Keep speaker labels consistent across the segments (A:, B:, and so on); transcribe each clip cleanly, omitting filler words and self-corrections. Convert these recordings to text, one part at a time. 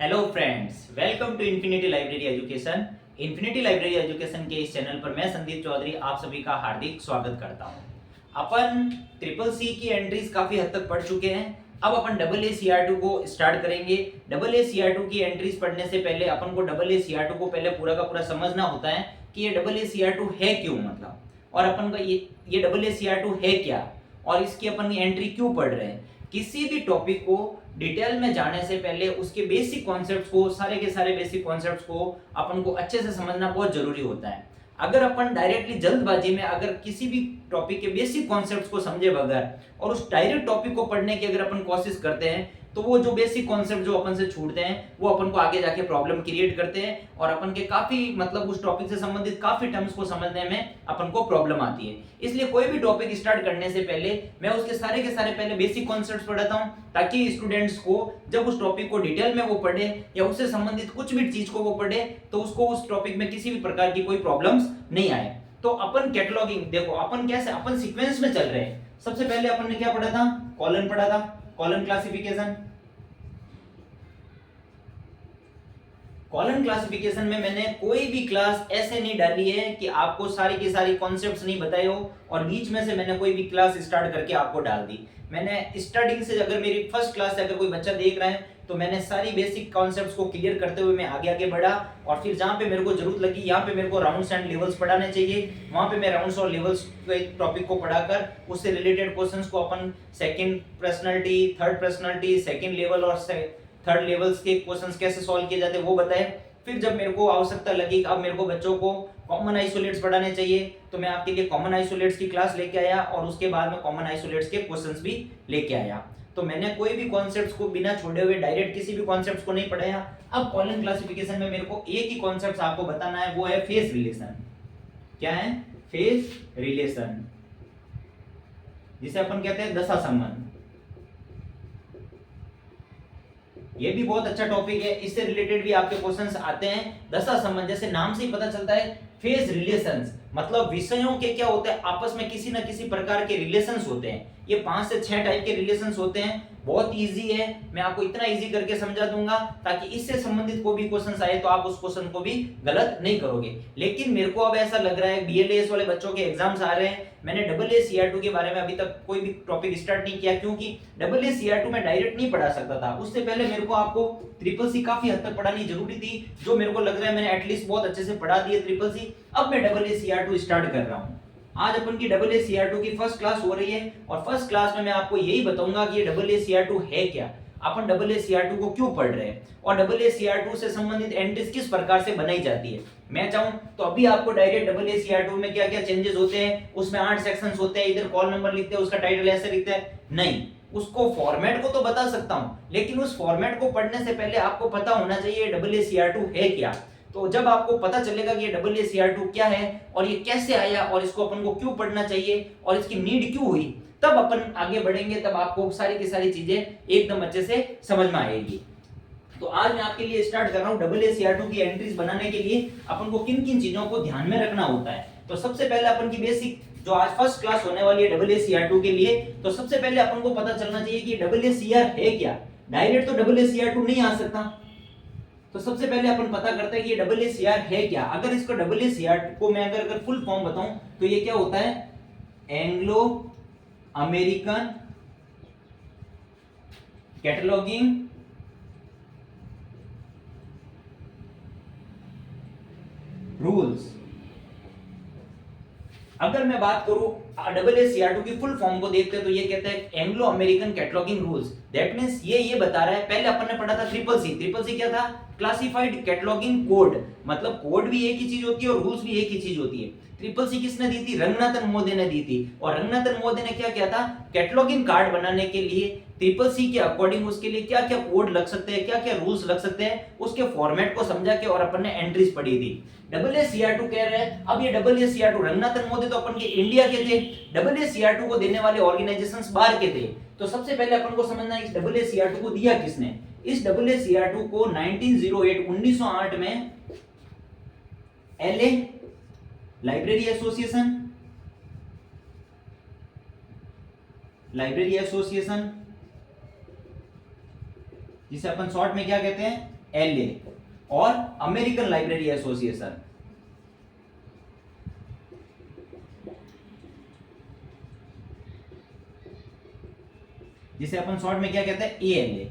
A: Hello friends, welcome to infinity library education. Infinity library education के इस channel पर मैं संदीप चौधरी आप सभी का हार्दिक स्वागत करता हूं। अपन ट्रिपल सी की एंट्रीज काफी हद तक पढ़ चुके हैं। अब अपन double A C R two को स्टार्ट करेंगे। Double A C R two की एंट्रीज पढ़ने से पहले अपन को double A C R two को पहले पूरा का पूरा समझना होता है कि ये double A C R two है क्यों, मतलब, और अपन का ये double A C R two है क्या और इसकी अपन एंट्री क्यों पढ़ रहे हैं। किसी भी टॉपिक को डिटेल में जाने से पहले उसके बेसिक कॉन्सेप्ट्स को, सारे के सारे बेसिक कॉन्सेप्ट्स को अपन को अच्छे से समझना बहुत जरूरी होता है। अगर अपन डायरेक्टली जल्दबाजी में अगर किसी भी टॉपिक के बेसिक कॉन्सेप्ट्स को समझे बगैर और उस डायरेक्ट टॉपिक को पढ़ने की अगर अपन कोशिश करते हैं तो वो जो बेसिक कॉन्सेप्ट जो अपन से छूटते हैं वो अपन को आगे जाके प्रॉब्लम क्रिएट करते हैं और अपन के काफी मतलब उस टॉपिक से संबंधित काफी टर्म्स को समझने में अपन को प्रॉब्लम आती है। इसलिए कोई भी टॉपिक स्टार्ट करने से पहले मैं उसके सारे के सारे पहले बेसिक कॉन्सेप्ट्स पढ़ाता हूं ताकि स्टूडेंट्स को जब उस टॉपिक को डिटेल में वो पढ़े या उससे संबंधित कुछ भी चीज को वो पढ़े तो उसको उस टॉपिक में किसी भी प्रकार की कोई प्रॉब्लम्स नहीं आए। तो अपन कैटलॉगिंग देखो, अपन कैसे अपन सीक्वेंस में चल रहे हैं। सबसे पहले अपन ने क्या पढ़ा था? कॉलन पढ़ा था, कॉलन क्लासिफिकेशन। कॉलन क्लासिफिकेशन में मैंने कोई भी क्लास ऐसे नहीं डाली है कि आपको सारी की सारी कॉन्सेप्ट्स नहीं बताए हो और बीच में से मैंने कोई भी क्लास स्टार्ट करके आपको डाल दी। मैंने स्टार्टिंग से, अगर मेरी फर्स्ट क्लास से अगर कोई बच्चा देख रहा है तो मैंने सारी बेसिक कॉन्सेप्ट्स को क्लियर करते हुए मैं आगे आगे बढ़ा और फिर जहां पे मेरे को जरूरत लगी, यहाँ पे मेरे को राउंड्स एंड लेवल्स पढ़ाने चाहिए, वहां पे मैं राउंड्स और लेवल्स के टॉपिक को पढ़ाकर उससे रिलेटेड क्वेश्चंस को अपन second personality, third personality, second level और थर्ड लेवल्स के क्वेश्चंस कैसे सॉल्व किए जाते हैं वो बताए। फिर जब मेरे को आवश्यकता लगी अब मेरे को बच्चों को कॉमन आइसोलेट्स पढ़ाने चाहिए तो मैं आपके लिए कॉमन आइसोलेट्स की क्लास लेके आया और उसके बाद में कॉमन आइसोलेट्स के क्वेश्चंस भी लेके आया। तो मैंने कोई भी कॉन्सेप्ट्स को बिना छोड़े हुए डायरेक्ट किसी भी कॉन्सेप्ट्स को नहीं पढ़ाया। अब कॉलन क्लासिफिकेशन में मेरे को एक ही कॉन्सेप्ट आपको बताना है, वो है फेस रिलेशन। क्या है? फेस रिलेशन, जिसे अपन कहते हैं दशा संबंध। ये भी बहुत अच्छा टॉपिक है, इससे रिलेटेड भी आपके क्वेश्चंस आते हैं। दशा संबंध, जैसे नाम से ही पता चलता है, फेज रिलेशंस मतलब विषयों के क्या होते हैं, आपस में किसी न किसी प्रकार के रिलेशंस होते हैं। ये 5 से 6 टाइप के रिलेशंस होते हैं। बहुत इजी है, मैं आपको इतना इजी करके समझा दूंगा ताकि इससे संबंधित कोई भी क्वेश्चन आए तो आप उस क्वेश्चन को भी गलत नहीं करोगे। लेकिन मेरे को अब ऐसा लग रहा है, बीएलएस वाले बच्चों के एग्जाम्स आ रहे हैं, मैंने डबल ए सीआर टू के बारे में अभी तक कोई भी टॉपिक स्टार्ट नहीं किया क्योंकि डबल ए सीआर टू में डायरेक्ट नहीं पढ़ा सकता था। उससे पहले मेरे को आपको ट्रिपल सी काफी हद तक पढ़ानी जरूरी थी, जो मेरे को लग रहा है मैंने एटलीस्ट बहुत अच्छे से पढ़ा दी है ट्रिपल सी। अब मैं double A CR two start कर रहा हूँ। आज अपन की डबल ए सीआर टू की फर्स्ट क्लास हो रही है और फर्स्ट क्लास में मैं आपको यही बताऊंगा कि ये डबल ए सीआर टू है क्या, अपन डबल ए सीआर टू को क्यों पढ़ रहे हैं और डबल ए सीआर टू से संबंधित एंट्रीज किस प्रकार से बनाई जाती है। मैं चाहूं तो अभी आपको direct double A CR to में क्या क्या चेंजेस होते हैं, उसमें 8 सेक्शंस होते हैं, इधर कॉल नंबर लिखते हैं, उसका टाइटल ऐसे लिखते हैं, नहीं, उसको फॉर्मेट को तो बता सकता हूं लेकिन उस फॉर्मेट को पढ़ने से पहले आपको पता होना चाहिए डबल ए सीआर टू है क्या। तो जब आपको पता चलेगा कि ये डबल ए सीआर टू क्या है और ये कैसे आया और इसको अपन को क्यों पढ़ना चाहिए और इसकी नीड क्यों हुई, तब अपन आगे बढ़ेंगे, तब आपको सारी की सारी चीजें एकदम अच्छे से समझ में आएगी। तो आज मैं आपके लिए स्टार्ट कर रहा हूं डबल ए सीआर टू की एंट्रीज बनाने के लिए अपन को किन किन चीजों को ध्यान में रखना होता है। तो सबसे पहले अपन की बेसिक जो आज फर्स्ट क्लास होने वाली है डबल ए सीआर टू के लिए, तो सबसे पहले अपन को पता चलना चाहिए कि डबल ए सीआर है क्या। डायरेक्ट तो डबल ए सीआर टू नहीं आ सकता, तो सबसे पहले अपन पता करते हैं कि ये डबल ए सीआर है क्या। अगर इसको डबल ए सीआर को मैं अगर फुल फॉर्म बताऊं तो ये क्या होता है? Anglo American cataloguing rules. अगर मैं बात करूं डबल ए सीआर टू की फुल फॉर्म को देखते हैं तो ये कहता है Anglo American cataloguing rules. That means ये बता रहा है, पहले अपन ने पढ़ा था ट्रिपल सी। ट्रिपल सी क्या था? क्लासिफाइड कैटलॉगिंग कोड, मतलब कोड भी एक ही चीज होती है और रूल्स भी एक ही चीज होती है। ट्रिपल सी किसने दी थी? रंगनाथन मोदी ने दी थी। और रंगनाथन मोदी ने क्या किया था? कैटलॉगिंग कार्ड बनाने के लिए ट्रिपल सी के अकॉर्डिंग उसके लिए क्या क्या कोड लग सकते हैं, क्या क्या रूल्स लग सकते हैं, उसके फॉर्मेट को समझा के और अपन ने एंट्रीज पढ़ी थी। डबल ए सीआर टू कह रहे हैं, अब ये double A CR to, Ranganathan Modi तो अपन के इंडिया के थे, डबल ए सीआर टू को देने वाले ऑर्गेनाइजेशंस बाहर के थे। तो सबसे पहले अपन को समझना है इस डबल ए सीआर टू को दिया किसने। इस डबल ए सीआर टू को 1908 में एलए लाइब्रेरी एसोसिएशन, जिसे अपन शॉर्ट में क्या कहते हैं? LA और अमेरिकन लाइब्रेरी एसोसिएशन, जिसे अपन शॉर्ट में क्या कहते हैं, ALA।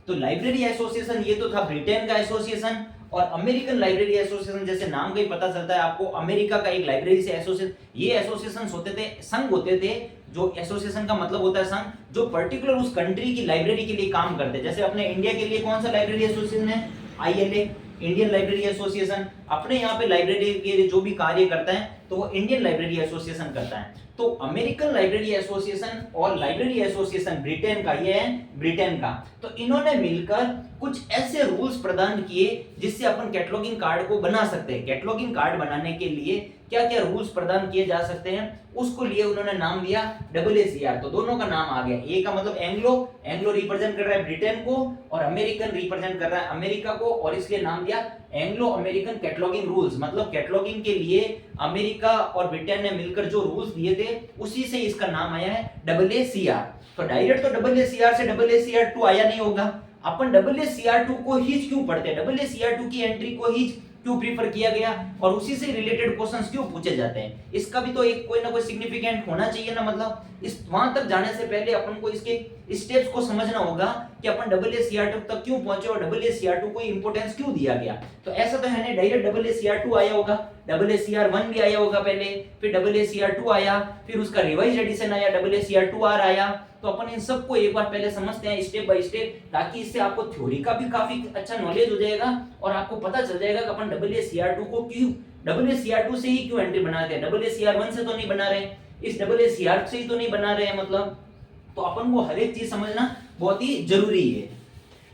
A: तो लाइब्रेरी एसोसिएशन ये तो था ब्रिटेन का एसोसिएशन, और अमेरिकन लाइब्रेरी एसोसिएशन जैसे नाम का ही पता चलता है आपको, अमेरिका का एक लाइब्रेरी से एसोसिएशन, ये एसोसिएशंस होते थे, संघ होते थे, जो एसोसिएशन का मतलब होता है संघ, जो पर्टिकुलर उस कंट्री की लाइब्रेरी के लिए काम करते हैं। जैसे अपने इंडिया के लिए कौन सा लाइब्रेरी एसोसिएशन है, ILA, इंडियन लाइब्रेरी एसोसिएशन। अपने यहाँ पे लाइब्रेरी के लिए जो भी कार्य करता है तो वो इंडियन लाइब्रेरी एसोसिएशन करता है। तो अमेरिकन लाइब्रेरी एसोसिएशन और लाइब्रेरी एसोसिएशन ब्रिटेन का, ये है ब्रिटेन का, तो इन्होंने मिलकर कुछ ऐसे रूल्स प्रदान किए जिससे अपन कैटलॉगिंग कार्ड को बना सकते हैं। कैटलॉगिंग कार्ड बनाने के लिए क्या क्या रूल्स प्रदान किए जा सकते हैं, उसको लिए उन्होंने नाम दिया AACR। तो दोनों का नाम आ गया, ए का मतलब एंग्लो, एंग्लो रिप्रेजेंट कर रहा है ब्रिटेन को, और अमेरिकन रिप्रेजेंट कर रहा है अमेरिका को, और इसलिए नाम दिया एंग्लो अमेरिकन कैटलॉगिंग रूल्स। मतलब कैटलॉगिंग के लिए अमेरिका और ब्रिटेन ने मिलकर जो रूल्स दिए थे उसी से इसका नाम आया है AACR। तो डायरेक्ट तो AACR से AACR2 आया नहीं होगा, अपन AACR2 को ही क्यों पढ़ते हैं, AACR2 की एंट्री को ही क्यों प्रीफर किया गया, और उसी से रिलेटेड क्वेश्चंस क्यों पूछे जाते हैं, इसका भी तो एक कोई ना कोई सिग्निफिकेंट होना चाहिए ना। मतलब इस वहां तक जाने से पहले अपन को इसके स्टेप्स को समझना होगा कि अपन AACR2 तक क्यों पहुंचे और AACR2 को इंपॉर्टेंस क्यों दिया गया। तो ऐसा तो है नहीं डायरेक्ट AACR2 आया होगा, AACR1 भी आया होगा पहले, फिर AACR2 आया, फिर उसका रिवाइज एडिशन आया, AACR2R आया। तो अपन इन सबको एक बार पहले समझते हैं स्टेप बाय स्टेप, ताकि इससे आपको थ्योरी का भी काफी अच्छा नॉलेज हो जाएगा और आपको पता चल जाएगा कि अपन AACR2 को क्यों, AACR2 से ही क्यों एंट्री बनाते हैं, AACR1 से तो नहीं बना रहे, इस AACR से ही तो नहीं बना रहे हैं। मतलब तो अपन को हर एक चीज समझना बहुत ही जरूरी है।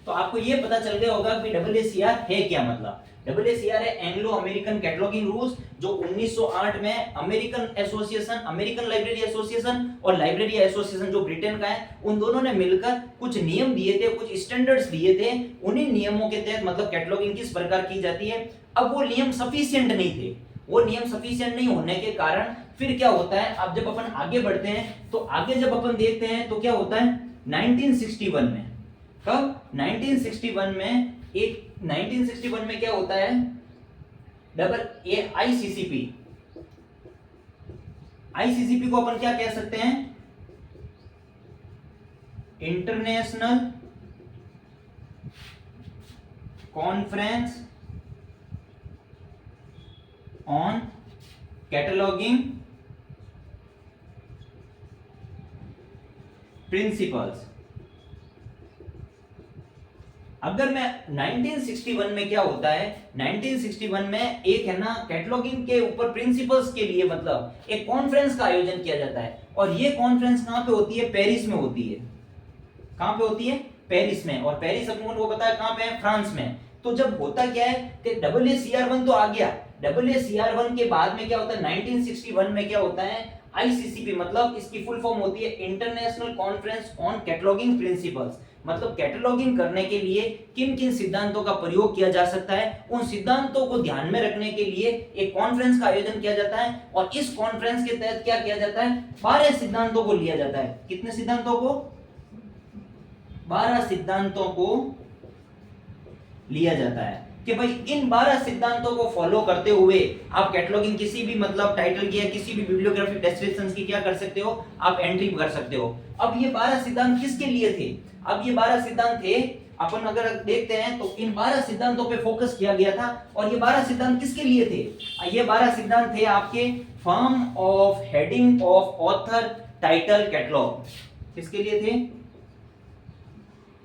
A: तो आपको ये पता चल गया होगा कि AACR है क्या। मतलब AACR है एंग्लो अमेरिकन कैटलॉगिंग रूल्स, जो 1908 में American association, American library association और लाइब्रेरी एसोसिएशन जो ब्रिटेन का है, उन दोनों ने मिलकर कुछ नियम दिए थे, कुछ स्टैंडर्ड्स दिए थे। उन्हीं नियमों के तहत मतलब कैटलॉगिंग किस प्रकार की जाती है। अब वो नियम सफिशिएंट नहीं थे, वो नियम सफिशिएंट नहीं होने के कारण फिर क्या होता है, अब जब अपन आगे बढ़ते हैं तो आगे जब अपन देखते हैं तो क्या होता है 1961 में, कब 1961 में, एक 1961 में क्या होता है, आईसीसीपी, आईसीसीपी को अपन क्या कह सकते हैं, international conference on cataloguing principles. अगर मैं 1961 में क्या होता है, 1961 में एक है ना कैटलॉगिंग के ऊपर प्रिंसिपल्स के लिए मतलब एक कॉन्फ्रेंस का आयोजन किया जाता है, और ये कॉन्फ्रेंस कहां पे होती है, पेरिस में होती है। कहां पे होती है, पेरिस में, और पेरिस अपन को पता है कहां पे है, फ्रांस में। तो जब होता क्या है कि AACR1 तो आ गया, AACR1 के बाद में क्या होता है 1961 में क्या होता है, आईसीसीपी, मतलब इसकी फुल फॉर्म होती है international conference on cataloguing principles. मतलब कैटलॉगिंग करने के लिए किन किन सिद्धांतों का प्रयोग किया जा सकता है, उन सिद्धांतों को ध्यान में रखने के लिए एक कॉन्फ्रेंस का आयोजन किया जाता है, और इस कॉन्फ्रेंस के तहत क्या किया जाता है, 12 सिद्धांतों को लिया जाता है। कितने सिद्धांतों को, 12 सिद्धांतों को लिया जाता है कि भाई इन 12 सिद्धांतों को फॉलो करते हुए आप कैटलॉगिंग किसी भी मतलब टाइटल की या किसी भी बिब्लियोग्राफिक डिस्क्रिप्शंस की क्या कर सकते हो, आप एंट्री कर सकते हो। अब ये 12 सिद्धांत किसके लिए थे, अब ये 12 सिद्धांत थे, अपन अगर देखते हैं तो इन 12 सिद्धांतों पे फोकस किया गया था। और ये 12 सिद्धांत किसके लिए थे, ये 12 सिद्धांत थे आपके form of heading of author title catalogue. किसके लिए थे,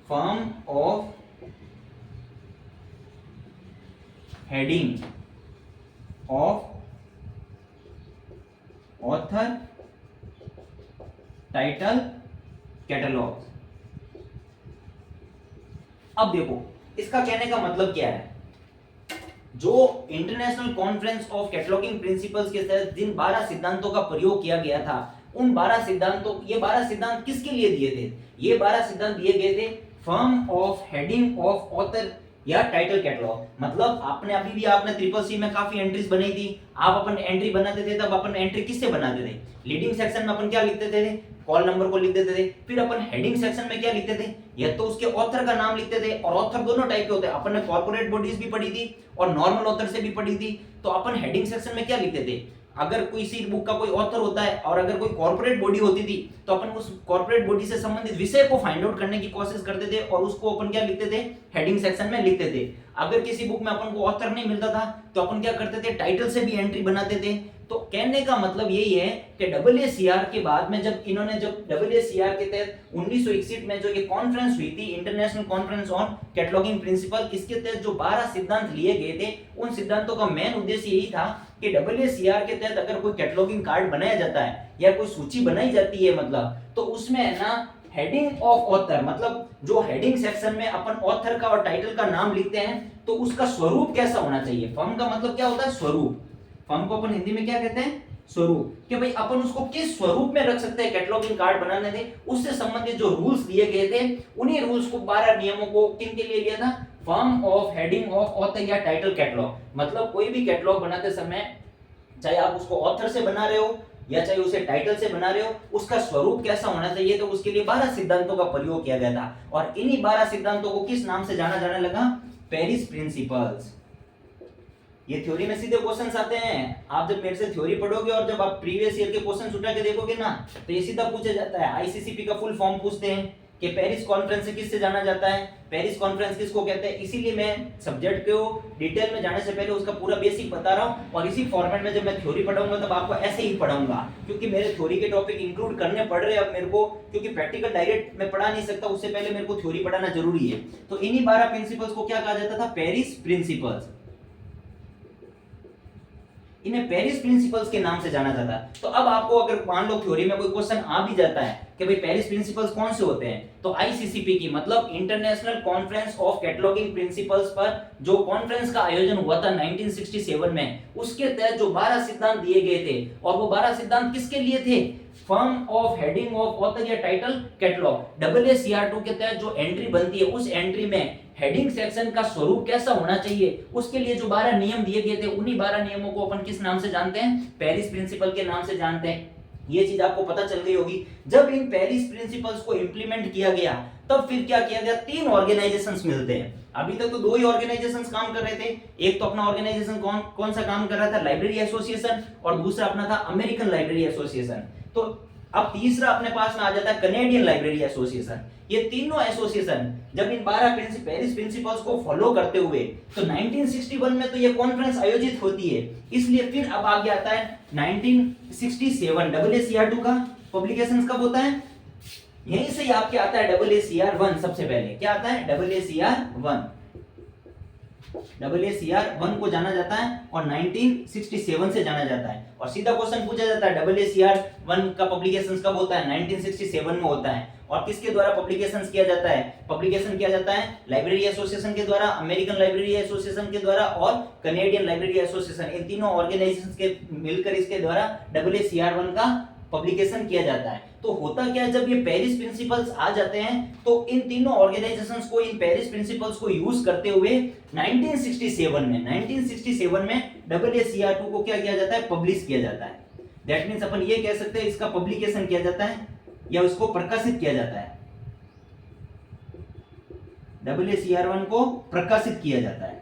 A: form of heading of author title catalogue. अब देखो इसका कहने का मतलब क्या है, जो international conference of cataloguing principles के तहत जिन 12 सिद्धांतों का प्रयोग किया गया था, उन 12 सिद्धांतों, ये 12 सिद्धांत किसके लिए दिए थे, ये 12 सिद्धांत दिए गए the form of heading of author या टाइटल कैटलॉग। मतलब आपने अभी भी आपने CCC में काफी एंट्रीज बनाई थी, आप अपन एंट्री बनाते थे, तब अपन एंट्री किससे बनाते थे, लीडिंग सेक्शन में अपन क्या लिखते थे, कॉल नंबर को लिख देते थे। फिर अपन हेडिंग सेक्शन में क्या लिखते थे, या तो उसके ऑथर का नाम लिखते थे, और ऑथर दोनों टाइप के होते हैं, अपन ने कॉर्पोरेट बॉडीज भी पढ़ी थी और नॉर्मल ऑथर से भी पढ़ी थी। तो अपन हेडिंग सेक्शन में क्या लिखते थे, अगर कोई सी बुक का कोई ऑथर होता है और अगर कोई कॉर्पोरेट बॉडी होती थी तो अपन उस कॉर्पोरेट बॉडी से संबंधित विषय को फाइंड आउट करने की कोशिश करते थे और उसको अपन क्या लिखते थे, हेडिंग सेक्शन में लिखते थे। अगर किसी बुक में अपन को ऑथर नहीं मिलता था तो अपन क्या करते थे, टाइटल से भी एंट्री बनाते थे। तो कहने का मतलब यही है कि AACR के बाद में जब इन्होंने AACR के तहत 1961 में जो ये कॉन्फ्रेंस हुई थी, international conference on cataloguing principle, इसके तहत जो 12 सिद्धांत लिए गए थे, उन सिद्धांतों का मेन उद्देश्य यही था कि AACR के तहत अगर कोई कैटलॉगिंग कार्ड बनाया जाता है या कोई सूची बनाई जाती है, मतलब तो उसमें है ना हेडिंग ऑफ ऑथर, मतलब जो हेडिंग सेक्शन में अपन ऑथर का और टाइटल का नाम लिखते हैं तो उसका स्वरूप कैसा होना चाहिए। फर्म का मतलब क्या होता है, स्वरूप। फर्म को अपन हिंदी में क्या कहते हैं, स्वरूप। कि भाई अपन उसको किस स्वरूप में रख सकते हैं कैटलॉगिंग कार्ड बनाने थे, उससे संबंधित जो रूल्स दिए गए थे, उन्हीं रूल्स को 12 नियमों को किन के लिए लिया था, firm of heading of author या टाइटल कैटलॉग। मतलब कोई भी कैटलॉग बनाते समय, चाहे आप उसको ऑथर से बना रहे हो या चाहे उसे टाइटल से बना रहे हो, उसका स्वरूप कैसा होना चाहिए, तो उसके लिए 12 सिद्धांतों का प्रयोग किया गया था। और इन्हीं 12 सिद्धांतों को किस नाम से जाना जाने लगा, पेरिस प्रिंसिपल्स। ये थ्योरी में सीधे क्वेश्चंस आते हैं। आप जब मेरे से थ्योरी पढ़ोगे और जब आप प्रीवियस ईयर के क्वेश्चंस उठा के देखोगे ना, तो ये सीधा पूछा जाता है। आईसीसीपी का फुल फॉर्म पूछते हैं कि पेरिस कॉन्फ्रेंस से किससे जाना जाता है, पेरिस कॉन्फ्रेंस किसको कहते हैं। इसीलिए मैं सब्जेक्ट को डिटेल में जाने से पहले उसका पूरा बेसिक बता रहा हूं, और इसी फॉर्मेट में जब मैं थ्योरी पढ़ाऊंगा तब आपको ऐसे ही पढ़ाऊंगा, क्योंकि मेरे थ्योरी के टॉपिक इंक्लूड करने पड़ रहे हैं अब मेरे को, क्योंकि प्रैक्टिकल डायरेक्ट मैं पढ़ा नहीं सकता, उससे पहले मेरे को थ्योरी पढ़ाना जरूरी है। तो इन्हीं 12 प्रिंसिपल्स को क्या कहा जाता था, पेरिस प्रिंसिपल्स। इन्हें पेरिस प्रिंसिपल्स के नाम से जाना जाता है। तो अब आपको अगर मान लो थ्योरी में कोई क्वेश्चन आ भी जाता है कि भाई पेरिस प्रिंसिपल्स कौन से होते हैं, तो आईसीसीपी की मतलब international conference of cataloguing principles पर जो कॉन्फ्रेंस का आयोजन हुआ था 1967 में, उसके तहत जो 12 सिद्धांत दिए गए थे, और वो 12 सिद्धांत किसके लिए थे, firm of heading of author या टाइटल कैटलॉग। AACR2 के तहत जो एंट्री बनती है, उस एंट्री में हेडिंग सेक्शन का स्वरूप कैसा होना चाहिए, उसके लिए जो 12 नियम दिए गए थे, उन्हीं 12 नियमों को अपन किस नाम से जानते हैं, पेरिस प्रिंसिपल के नाम से जानते हैं। ये चीज आपको पता चल गई होगी। जब इन पेरिस प्रिंसिपल्स को इंप्लीमेंट किया गया, तब फिर क्या किया गया, 3 ऑर्गेनाइजेशंस मिलते हैं। अभी तक तो 2 ही ऑर्गेनाइजेशंस काम कर रहे थे। एक तो अपना ऑर्गेनाइजेशन कौन सा काम कर रहा था, लाइब्रेरी एसोसिएशन, और दूसरा अपना था अमेरिकन लाइब्रेरी एसोसिएशन। तो अब तीसरा अपने पास में आ जाता है कनेडियन लाइब्रेरी एसोसिएशन। ये तीनों एसोसिएशन जब इन 12 पेरिस प्रिंसिपल्स को फॉलो करते हुए, तो 1961 में तो ये कॉन्फ्रेंस आयोजित होती है। इसलिए फिर अब आगे आता है 1967 AACR2 का पब्लिकेशंस कब होता है, यहीं से ही आपके आता है AACR1। सबसे पहले क्या आता है, AACR1 को जाना जाता है और 1967 से जाना जाता है। और सीधा क्वेश्चन पूछा जाता है AACR1 का पब्लिकेशंस कब होता है, 1967 में होता है। और किसके द्वारा पब्लिकेशंस किया जाता है, पब्लिकेशन किया जाता है लाइब्रेरी एसोसिएशन के द्वारा, अमेरिकन लाइब्रेरी एसोसिएशन के द्वारा और कनेडियन लाइब्रेरी एसोसिएशन, इन तीनों ऑर्गेनाइजेशंस के मिलकर इसके द्वारा AACR1 का पब्लिकेशन किया जाता है। तो होता क्या है, जब ये पेरिस प्रिंसिपल्स आ जाते हैं तो इन तीनों ऑर्गेनाइजेशंस को इन पेरिस प्रिंसिपल्स को यूज करते हुए 1967 में AACR2 को क्या किया जाता है, पब्लिश किया जाता है। दैट मींस अपन ये कह सकते हैं इसका पब्लिकेशन किया जाता है या उसको प्रकाशित किया जाता है। AACR1 को प्रकाशित किया जाता है।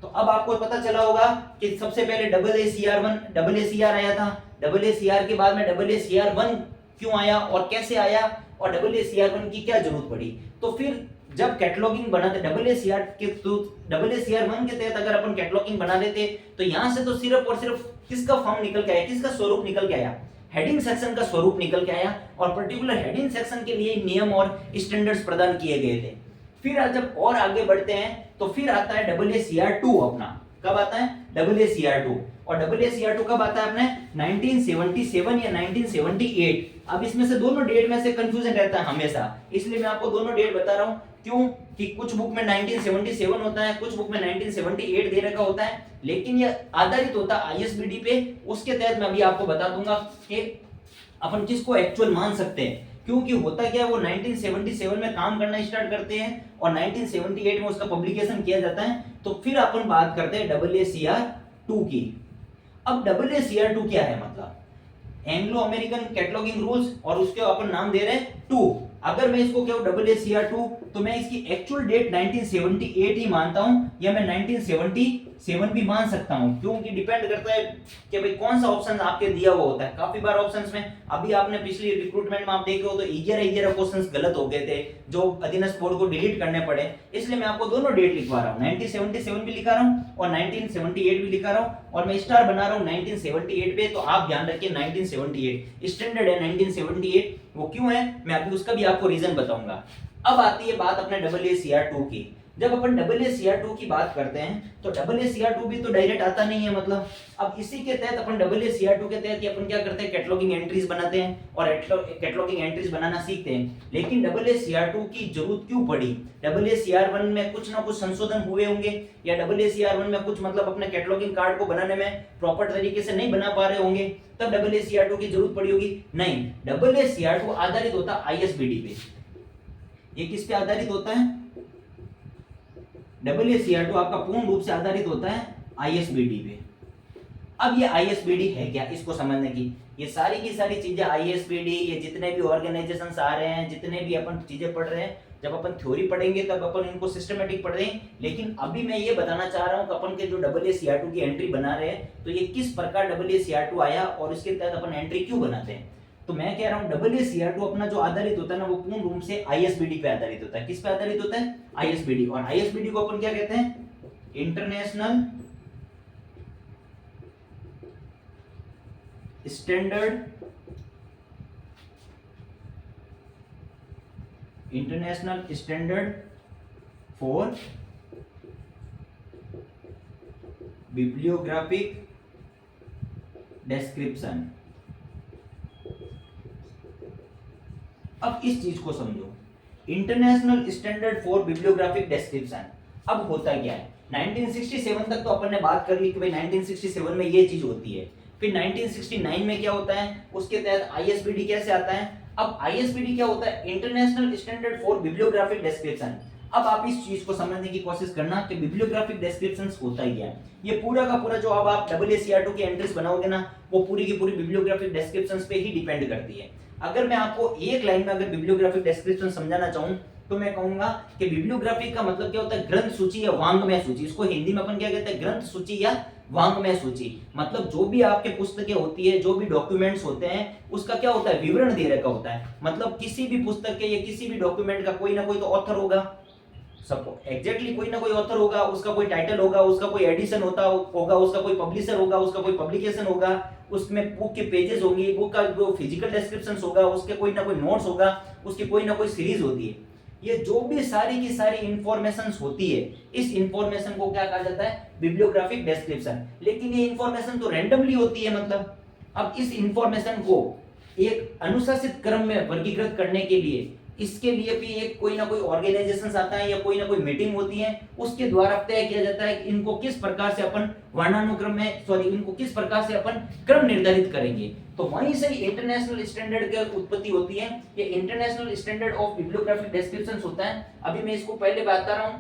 A: तो अब आपको पता चला होगा कि सबसे पहले AACR आया था, AACR के बाद में AACR1 क्यों आया और कैसे आया, और AACR1 की क्या जरूरत पड़ी। तो फिर जब कैटलॉगिंग बनाते AACR1 के तहत अगर अपन कैटलॉगिंग बना लेते, तो यहां से तो सिर्फ और सिर्फ किसका फॉर्म निकल के आया, किसका स्वरूप निकल के आया, हेडिंग सेक्शन का स्वरूप निकल के आया, और पर्टिकुलर हेडिंग सेक्शन के लिए नियम और स्टैंडर्ड्स प्रदान किए गए थे। फिर जब और आगे बढ़ते हैं तो फिर आता है AACR2 अपना। कब आता है AACR2, और AACR2 कब आता है अपने 1977 या 1978। अब इसमें से दोनों डेट में से कंफ्यूजन रहता है हमेशा, इसलिए मैं आपको दोनों डेट बता रहा हूं। क्यों कि कुछ बुक में 1977 होता है, कुछ बुक में 1978 दे रखा होता है, लेकिन ये आधारित होता है ISBD पे। उसके तहत मैं अभी आपको बता दूंगा कि अपन किसको एक्चुअल मान सकते हैं। क्योंकि होता क्या है, वो 1977 में काम करना स्टार्ट करते हैं और 1978 में उसका पब्लिकेशन किया जाता है। तो फिर अपन बात करते हैं AACR2 की। अब AACR2 क्या है, मतलब एंग्लो अमेरिकन कैटलॉगिंग रूल्स और उसके अपन नाम दे रहे हैं 2। अगर मैं इसको कहूं AACR2 तो मैं इसकी एक्चुअल डेट 1978 ही मानता हूं या मैं 1977 भी मान सकता हूं, क्योंकि डिपेंड करता है कि भाई कौन सा ऑप्शन आपके दिया हुआ होता है। काफी बार ऑप्शंस में अभी आपने पिछली रिक्रूटमेंट में आप देखे हो तो 11 क्वेश्चंस गलत हो गए थे जो अधीनस्थ बोर्ड को डिलीट करने पड़े, इसलिए मैं आपको दोनों डेट लिखवा रहा हूं, 1977 भी लिखा रहा हूं और 1978 भी लिखा रहा हूं और मैं स्टार बना रहा हूं 1978 पे। तो आप ध्यान रखिए 1978 स्टैंडर्ड है 1978, वो क्यों है मैं अभी उसका भी आपको रीजन बताऊंगा। अब आती है बात अपने AACR2 की। जब अपन AACR2 की बात करते हैं तो AACR2 भी तो डायरेक्ट आता नहीं है, मतलब अब इसी के तहत अपन AACR2 के तहत अपन क्या करते हैं, कैटलॉगिंग एंट्रीज बनाते हैं और कैटलॉगिंग एंट्रीज बनाना सीखते हैं। लेकिन AACR2 की जरूरत क्यों पड़ी? AACR1 में कुछ ना कुछ संशोधन हुए होंगे या AACR1 में कुछ मतलब अपने कैटलॉगिंग कार्ड को बनाने में प्रॉपर तरीके से नहीं बना पा रहे होंगे, तब AACR2 की जरूरत पड़ी होगी। नहीं, AACR2 आधारित होता है ISBD पे। ये किस पे आधारित होता है? AACR2 आपका पूर्ण रूप से आधारित होता है ISBD पे। अब ये ISBD है क्या, इसको समझने की ये सारी की सारी चीजें ISBD, ये जितने भी ऑर्गेनाइजेशंस आ रहे हैं, जितने भी अपन चीजें पढ़ रहे हैं, जब अपन थ्योरी पढ़ेंगे तब अपन इनको सिस्टमेटिक पढ़ रहे हैं। लेकिन अभी मैं ये बताना चाह रहा हूं कि अपन के जो AACR2 की एंट्री बना रहे हैं तो ये किस प्रकार AACR2 आया और इसके तहत अपन एंट्री क्यों बनाते हैं। तो मैं कह रहा हूं AACR2 अपना जो आधारित होता है ना वो पूर्ण रूप से ISBD पे आधारित होता है। किस पे आधारित होता है? ISBD। और ISBD को अपन क्या कहते हैं? International standard for bibliographic description. अब इस चीज को समझो, international standard for bibliographic description. अब होता क्या है, 1967 तक तो अपन ने बात कर ली कि भाई 1967 में ये चीज होती है, फिर 1969 में क्या होता है, उसके तहत ISBD कैसे आता है। अब ISBD क्या होता है? International standard for bibliographic description. अब आप इस चीज को समझने की कोशिश करना कि बिब्लियोग्राफिक डिस्क्रिप्शंस होता ही क्या है। ये पूरा का पूरा जो अब आप AACR2 की एंट्रीज बनाओगे ना वो पूरी की पूरी बिब्लियोग्राफिक डिस्क्रिप्शंस पे ही डिपेंड करती है। अगर मैं आपको एक लाइन में अगर बिब्लियोग्राफिक डिस्क्रिप्शन समझाना चाहूं तो मैं कहूंगा कि बिब्लियोग्राफिक का मतलब क्या होता है? ग्रंथ सूची या वांग्मय सूची। इसको हिंदी में अपन क्या कहते हैं? ग्रंथ सूची या वांग्मय सूची। मतलब जो भी आपके पुस्तकें होती है, जो भी डॉक्यूमेंट्स होते हैं, उसका क्या होता है? विवरण दे रखा होता है। मतलब किसी भी पुस्तक के या किसी भी डॉक्यूमेंट का कोई ना कोई तो ऑथर होगा, सबको एग्जैक्टली कोई ना कोई ऑथर होगा, उसका कोई टाइटल होगा, उसका कोई एडिशन होगा, उसका कोई पब्लिशर होगा, उसका कोई पब्लिकेशन होगा, उसमें बुक के पेजेस होंगे, बुक का जो फिजिकल डिस्क्रिप्शंस होगा, उसके कोई ना कोई नोट्स होगा, उसकी कोई ना कोई सीरीज होती है। ये जो भी सारी की सारी इंफॉर्मेशंस होती है, इस इंफॉर्मेशन को क्या कहा जाता है? Bibliographic description. लेकिन ये इंफॉर्मेशन तो रैंडमली होती है। मतलब अब इस इंफॉर्मेशन को एक अनुशासित क्रम में वर्गीकृत करने के लिए इसके लिए भी एक कोई ना कोई ऑर्गेनाइजेशन आता है या कोई ना कोई मीटिंग होती है, उसके द्वारा तय किया जाता है कि इनको किस प्रकार से अपन वर्णानुक्रम में इनको किस प्रकार से अपन क्रम निर्धारित करेंगे। तो वहीं से इंटरनेशनल स्टैंडर्ड की उत्पत्ति होती है। ये international standard of bibliographic descriptions होता है। अभी मैं इसको पहले बता रहा हूं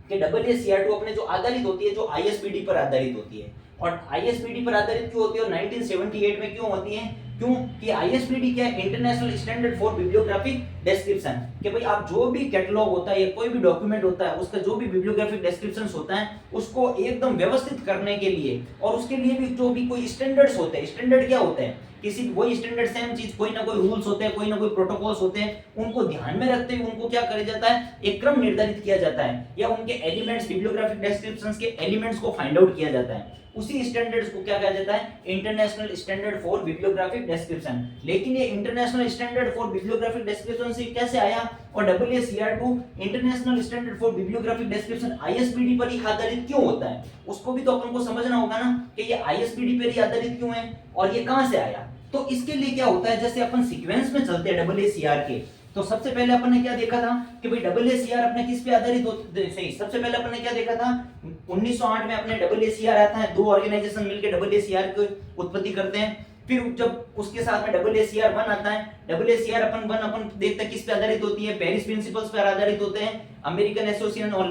A: कि AACR2 अपने जो आधारित होती है, जो ISBD पर आधारित होती है। और ISBD पर आधारित क्यों होती है और 1978 में क्यों होती है? क्यों कि ISBD क्या है? International standard for bibliographic description. कि भाई आप जो भी कैटलॉग होता है या कोई भी डॉक्यूमेंट होता है, उसका जो भी बिब्लियोग्राफिक डिस्क्रिप्शंस होता है, उसको एकदम व्यवस्थित करने के लिए और उसके लिए भी जो भी कोई स्टैंडर्ड्स होते हैं। स्टैंडर्ड क्या होते हैं? किसी वही स्टैंडर्ड सेम चीज, कोई ना कोई रूल्स होते हैं, कोई ना कोई प्रोटोकॉल्स होते हैं, उनको ध्यान में रखते हुए उनको क्या किया जाता है? एक क्रम निर्धारित किया जाता है या उनके एलिमेंट्स, बिब्लियोग्राफिक डिस्क्रिप्शंस के एलिमेंट्स को फाइंड आउट किया जाता है। उसी स्टैंडर्ड्स को क्या कहा जाता है? International standard for bibliographic description. लेकिन ये international standard for bibliographic description से कैसे आया? और AACR2 international standard for bibliographic description ISBD पर ही आधारित क्यों होता है? उसको भी तो अपन को समझना होगा ना कि ये ISBD पर ही आधारित क्यों है और ये कहां से आया। तो इसके लिए क्या होता है, जैसे अपन सीक्वेंस में चलते हैं AACR के, तो सबसे पहले अपन ने क्या देखा था कि भाई AACR अपने किस पे आधारित होते हैं? सही, सबसे पहले अपन ने क्या देखा था? 1908 में अपने AACR आता है, दो ऑर्गेनाइजेशन मिलकर AACR की उत्पत्ति करते हैं। फिर जब उसके साथ में AACR1 आता है, AACR1 अपन देखते हैं किस पे आधारित होती है, पेरिस प्रिंसिपल्स पर आधारित होते हैं। अमेरिकन एसोसिएशन और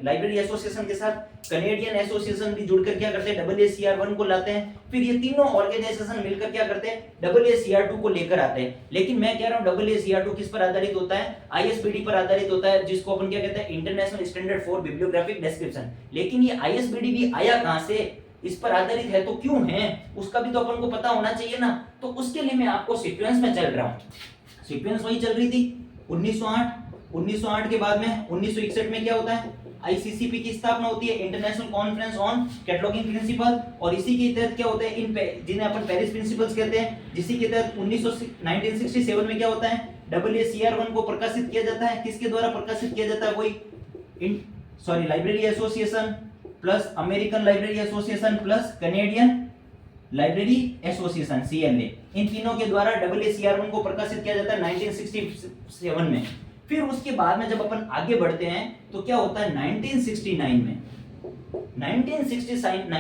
A: लाइब्रेरी एसोसिएशन के साथ कनेडियन एसोसिएशन भी जुड़कर क्या करते हैं, AACR1 को लाते हैं। फिर ये तीनों ऑर्गेनाइजेशन मिलकर क्या करते हैं, AACR2 को लेकर आते हैं। लेकिन मैं कह रहा हूं AACR2 किस पर आधारित होता है, ISBD पर आधारित होता है, जिसको अपन क्या कहते हैं, international standard for bibliographic description. लेकिन ये ISBD भी आया कहां से, इस पर आधारित है तो क्यों है, उसका भी तो अपन को पता होना चाहिए ना। तो उसके लिए मैं आपको सीक्वेंस में चल रहा हूं। सीक्वेंस वही चल रही थी 1908 के बाद में 1961 में क्या होता है, आईसीसीपी की स्थापना होती है, international conference on cataloguing principle. और इसी के तहत क्या होता है, जिन्हें अपन पेरिस प्रिंसिपल्स कहते हैं, जिसी के तहत 1967 में क्या होता है, AACR1 को प्रकाशित किया जाता है। किसके द्वारा प्रकाशित किया जाता है, वही library association plus American library association plus Canadian library association CLA, इन तीनों के द्वारा AACR1 को प्रकाशित किया जाता है 1967 में। फिर उसके बाद में जब अपन आगे बढ़ते हैं तो क्या होता है, 1969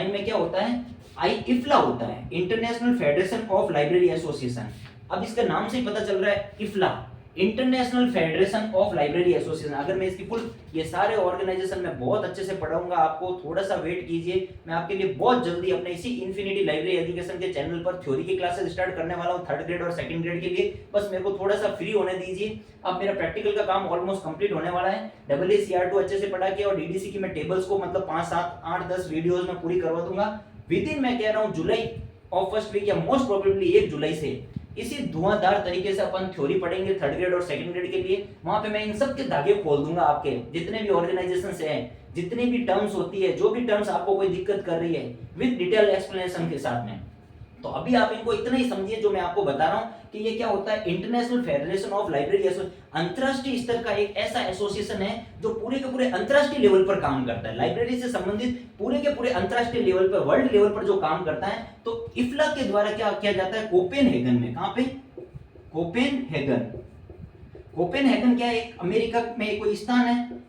A: में क्या होता है, IFLA होता है, international federation of library association. अब इसका नाम से ही पता चल रहा है, IFLA, international federation of library association. अगर मैं इसकी फुल ये सारे ऑर्गेनाइजेशन में बहुत अच्छे से पढ़ाऊंगा आपको, थोड़ा सा वेट कीजिए, मैं आपके लिए बहुत जल्दी अपने इसी इन्फिनिटी लाइब्रेरी एजुकेशन के चैनल पर थ्योरी की क्लासेस स्टार्ट करने वाला हूं, 3rd ग्रेड और 2nd ग्रेड के लिए। बस मेरे को थोड़ा सा फ्री होने दीजिए। अब मेरा प्रैक्टिकल का काम ऑलमोस्ट कंप्लीट होने वाला है। AACR2 अच्छे से पढ़ा के और DDC की मैं टेबल्स को मतलब 5, 7, 8, 10 वीडियोस में पूरी करवा दूंगा विद इन, मैं कह रहा हूं जुलाई ऑफ फर्स्ट वीक या मोस्ट प्रोबेबली 1 जुलाई से इसी धुआंधार तरीके से अपन थ्योरी पढ़ेंगे 3rd ग्रेड और 2nd ग्रेड के लिए। वहां पे मैं इन सब के धागे खोल दूंगा, आपके जितने भी ऑर्गेनाइजेशन से हैं, जितनी भी टर्म्स होती है, जो भी टर्म्स आपको कोई दिक्कत कर रही है, विद डिटेल एक्सप्लेनेशन के साथ में। तो अभी आप इनको इतना ही समझिए जो मैं आपको बता रहा हूं कि ये क्या होता है, international federation of library association, अंतरराष्ट्रीय स्तर का एक ऐसा एसोसिएशन है जो पूरे के पूरे अंतरराष्ट्रीय लेवल पर काम करता है, लाइब्रेरी से संबंधित पूरे के पूरे अंतरराष्ट्रीय लेवल पर, वर्ल्ड लेवल पर जो काम करता है। तो IFLA के द्वारा क्या किया जाता है, कोपेनहेगन में, कहां पे, कोपेनहेगन क्या है, एक अमेरिका में कोई स्थान है,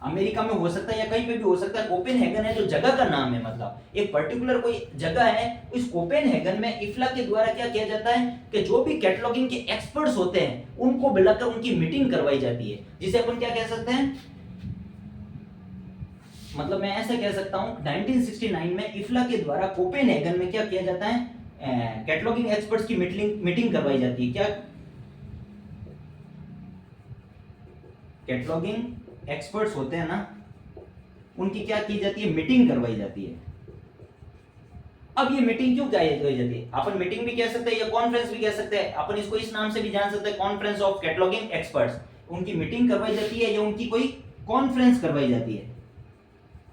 A: अमेरिका में हो सकता है या कहीं पे भी हो सकता है। कोपेनहेगन है जो जगह का नाम है, मतलब एक पर्टिकुलर कोई जगह है। इस कोपेनहेगन में IFLA के द्वारा क्या किया जाता है कि जो भी कैटलॉगिंग के एक्सपर्ट्स होते हैं उनको बुलाकर उनकी मीटिंग करवाई जाती है, जिसे अपन क्या कह सकते हैं, मतलब मैं ऐसा कह सकता हूं 1969 में IFLA के द्वारा कोपेनहेगन में क्या किया जाता है, कैटलॉगिंग एक्सपर्ट्स की मीटिंग करवाई जाती है। क्या कैटलॉगिंग एक्सपर्ट्स होते हैं ना, उनकी क्या की जाती है, मीटिंग करवाई जाती है। अब ये मीटिंग क्यों करवाई जाती है, अपन मीटिंग भी कह सकते हैं या कॉन्फ्रेंस भी कह सकते हैं, अपन इसको इस नाम से भी जान सकते हैं, कॉन्फ्रेंस ऑफ कैटलॉगिंग एक्सपर्ट्स। उनकी मीटिंग करवाई जाती है या उनकी कोई कॉन्फ्रेंस करवाई जाती है।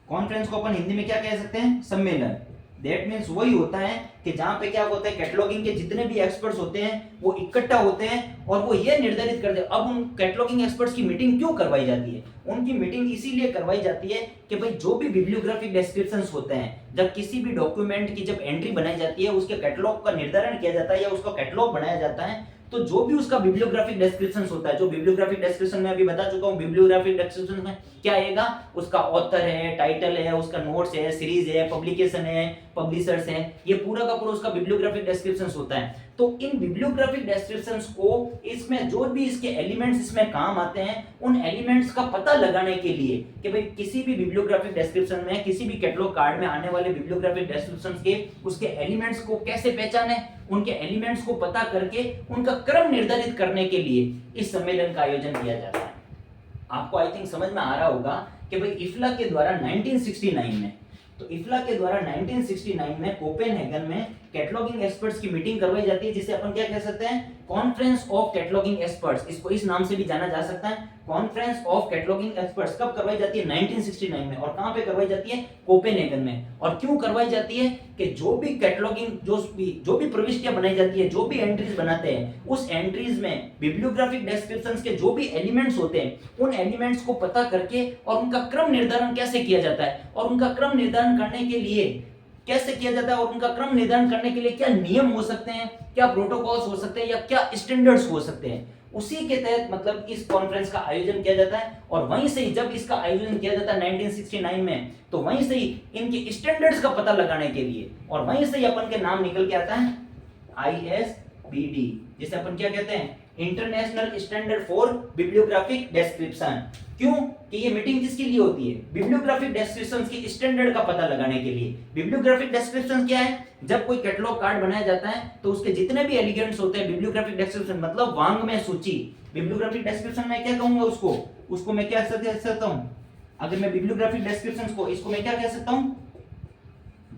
A: कॉन्फ्रेंस को अपन हिंदी में क्या कह सकते हैं, सम्मेलन। दैट मीन्स वही होता है कि जहां पे क्या होता है, कैटलॉगिंग के जितने भी एक्सपर्ट्स होते हैं वो इकट्ठा होते हैं और वो ये निर्धारित करते हैं। अब उन कैटलॉगिंग एक्सपर्ट्स की मीटिंग क्यों करवाई जाती है, उनकी मीटिंग इसीलिए करवाई जाती है कि भाई जो भी बिब्लियोग्राफिक डिस्क्रिप्शंस होते हैं, जब किसी भी डॉक्यूमेंट की जब एंट्री बनाई जाती है, उसके कैटलॉग का निर्धारण किया जाता है या उसका कैटलॉग बनाया जाता है, तो जो भी उसका बिब्लियोग्राफिक डिस्क्रिप्शंस होता है, जो बिब्लियोग्राफिक डिस्क्रिप्शन में अभी बता चुका हूं, बिब्लियोग्राफिक डिस्क्रिप्शन में क्या आएगा, उसका ऑथर है, टाइटल है, उसका नोट्स है, सीरीज है, पब्लिकेशन है, पब्लिशर्स है, ये पूरा का पूरा उसका बिब्लियोग्राफिक डिस्क्रिप्शंस होता है। तो इन बिब्लियोग्राफिक डिस्क्रिप्शंस को, इसमें जो भी इसके एलिमेंट्स इसमें काम आते हैं, उन एलिमेंट्स का पता लगाने के लिए कि भाई किसी भी बिब्लियोग्राफिक डिस्क्रिप्शन में, किसी भी कैटलॉग कार्ड में आने वाले बिब्लियोग्राफिक डिस्क्रिप्शंस के उसके एलिमेंट्स को कैसे पहचाने, उनके एलिमेंट्स को पता करके उनका क्रम निर्धारित करने के लिए इस सम्मेलन का आयोजन किया जाता है। आपको आई थिंक समझ में आ रहा होगा कि भाई IFLA के द्वारा 1969 में, तो IFLA के द्वारा 1969 में कोपेनहेगन में कैटलॉगिंग एक्सपर्ट्स की मीटिंग करवाई जाती है, जिसे अपन क्या कह सकते हैं, कॉन्फ्रेंस ऑफ कैटलॉगिंग एक्सपर्ट्स। इसको इस नाम से भी जाना जा सकता है, कॉन्फ्रेंस ऑफ कैटलॉगिंग एक्सपर्ट्स। कब करवाई जाती है, 1969 में। और कहां पे करवाई जाती है, कोपेनहेगन में। और क्यों करवाई जाती है कि जो भी कैटलॉगिंग, जो भी प्रविष्टियां बनाई जाती है, जो भी एंट्रीज बनाते हैं, उस एंट्रीज में बिब्लियोग्राफिक डिस्क्रिप्शंस के जो भी एलिमेंट्स होते हैं, उन एलिमेंट्स को पता करके और उनका क्रम निर्धारण कैसे किया जाता है, और उनका क्रम निर्धारण करने के लिए कैसे किया जाता है, और उनका क्रम निर्धारण करने के लिए क्या नियम हो सकते हैं, क्या प्रोटोकॉल्स हो सकते हैं, या क्या स्टैंडर्ड्स हो सकते हैं, उसी के तहत मतलब इस कॉन्फ्रेंस का आयोजन किया जाता है। और वहीं से ही जब इसका आयोजन किया जाता है 1969 में, तो वहीं से ही इनके स्टैंडर्ड्स का पता लगाने के लिए और वहीं से ही अपन के नाम निकल के आता है ISBD, जिसे अपन क्या कहते हैं, international standard for bibliographic description. क्यों कि ये मीटिंग किसके लिए होती है, बिब्लियोग्राफिक डिस्क्रिप्शंस की स्टैंडर्ड का पता लगाने के लिए। बिब्लियोग्राफिक डिस्क्रिप्शन क्या है, जब कोई कैटलॉग कार्ड बनाया जाता है तो उसके जितने भी एलिमेंट्स होते हैं, बिब्लियोग्राफिक डिस्क्रिप्शन मतलब वांग्मय सूची। बिब्लियोग्राफिक डिस्क्रिप्शन में क्या कहूंगा, उसको मैं क्या कह सकता हूं, अगर मैं बिब्लियोग्राफिक डिस्क्रिप्शंस को, इसको मैं क्या कह सकता हूं,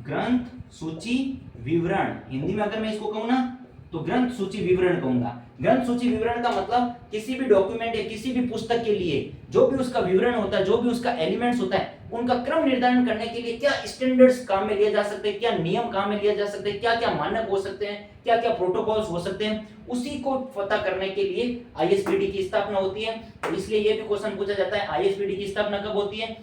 A: ग्रंथ सूची विवरण। हिंदी में अगर मैं इसको कहूं ना तो ग्रंथ सूची विवरण कहूंगा। ग्रंथ सूची विवरण का मतलब किसी भी डॉक्यूमेंट या किसी भी पुस्तक के लिए जो भी उसका विवरण होता है, जो भी उसका एलिमेंट्स होता है, उनका क्रम निर्धारण करने के लिए क्या स्टैंडर्ड्स काम में लिए जा सकते हैं, क्या नियम काम में लिए जा सकते हैं, क्या क्या मानक हो सकते हैं, क्या क्या प्रोटोकॉल्स हो सकते हैं, उसी को पता करने के लिए ISBD की स्थापना होती है। तो इसलिए यह भी क्वेश्चन पूछा जाता है ISBD की स्थापना कब होती है,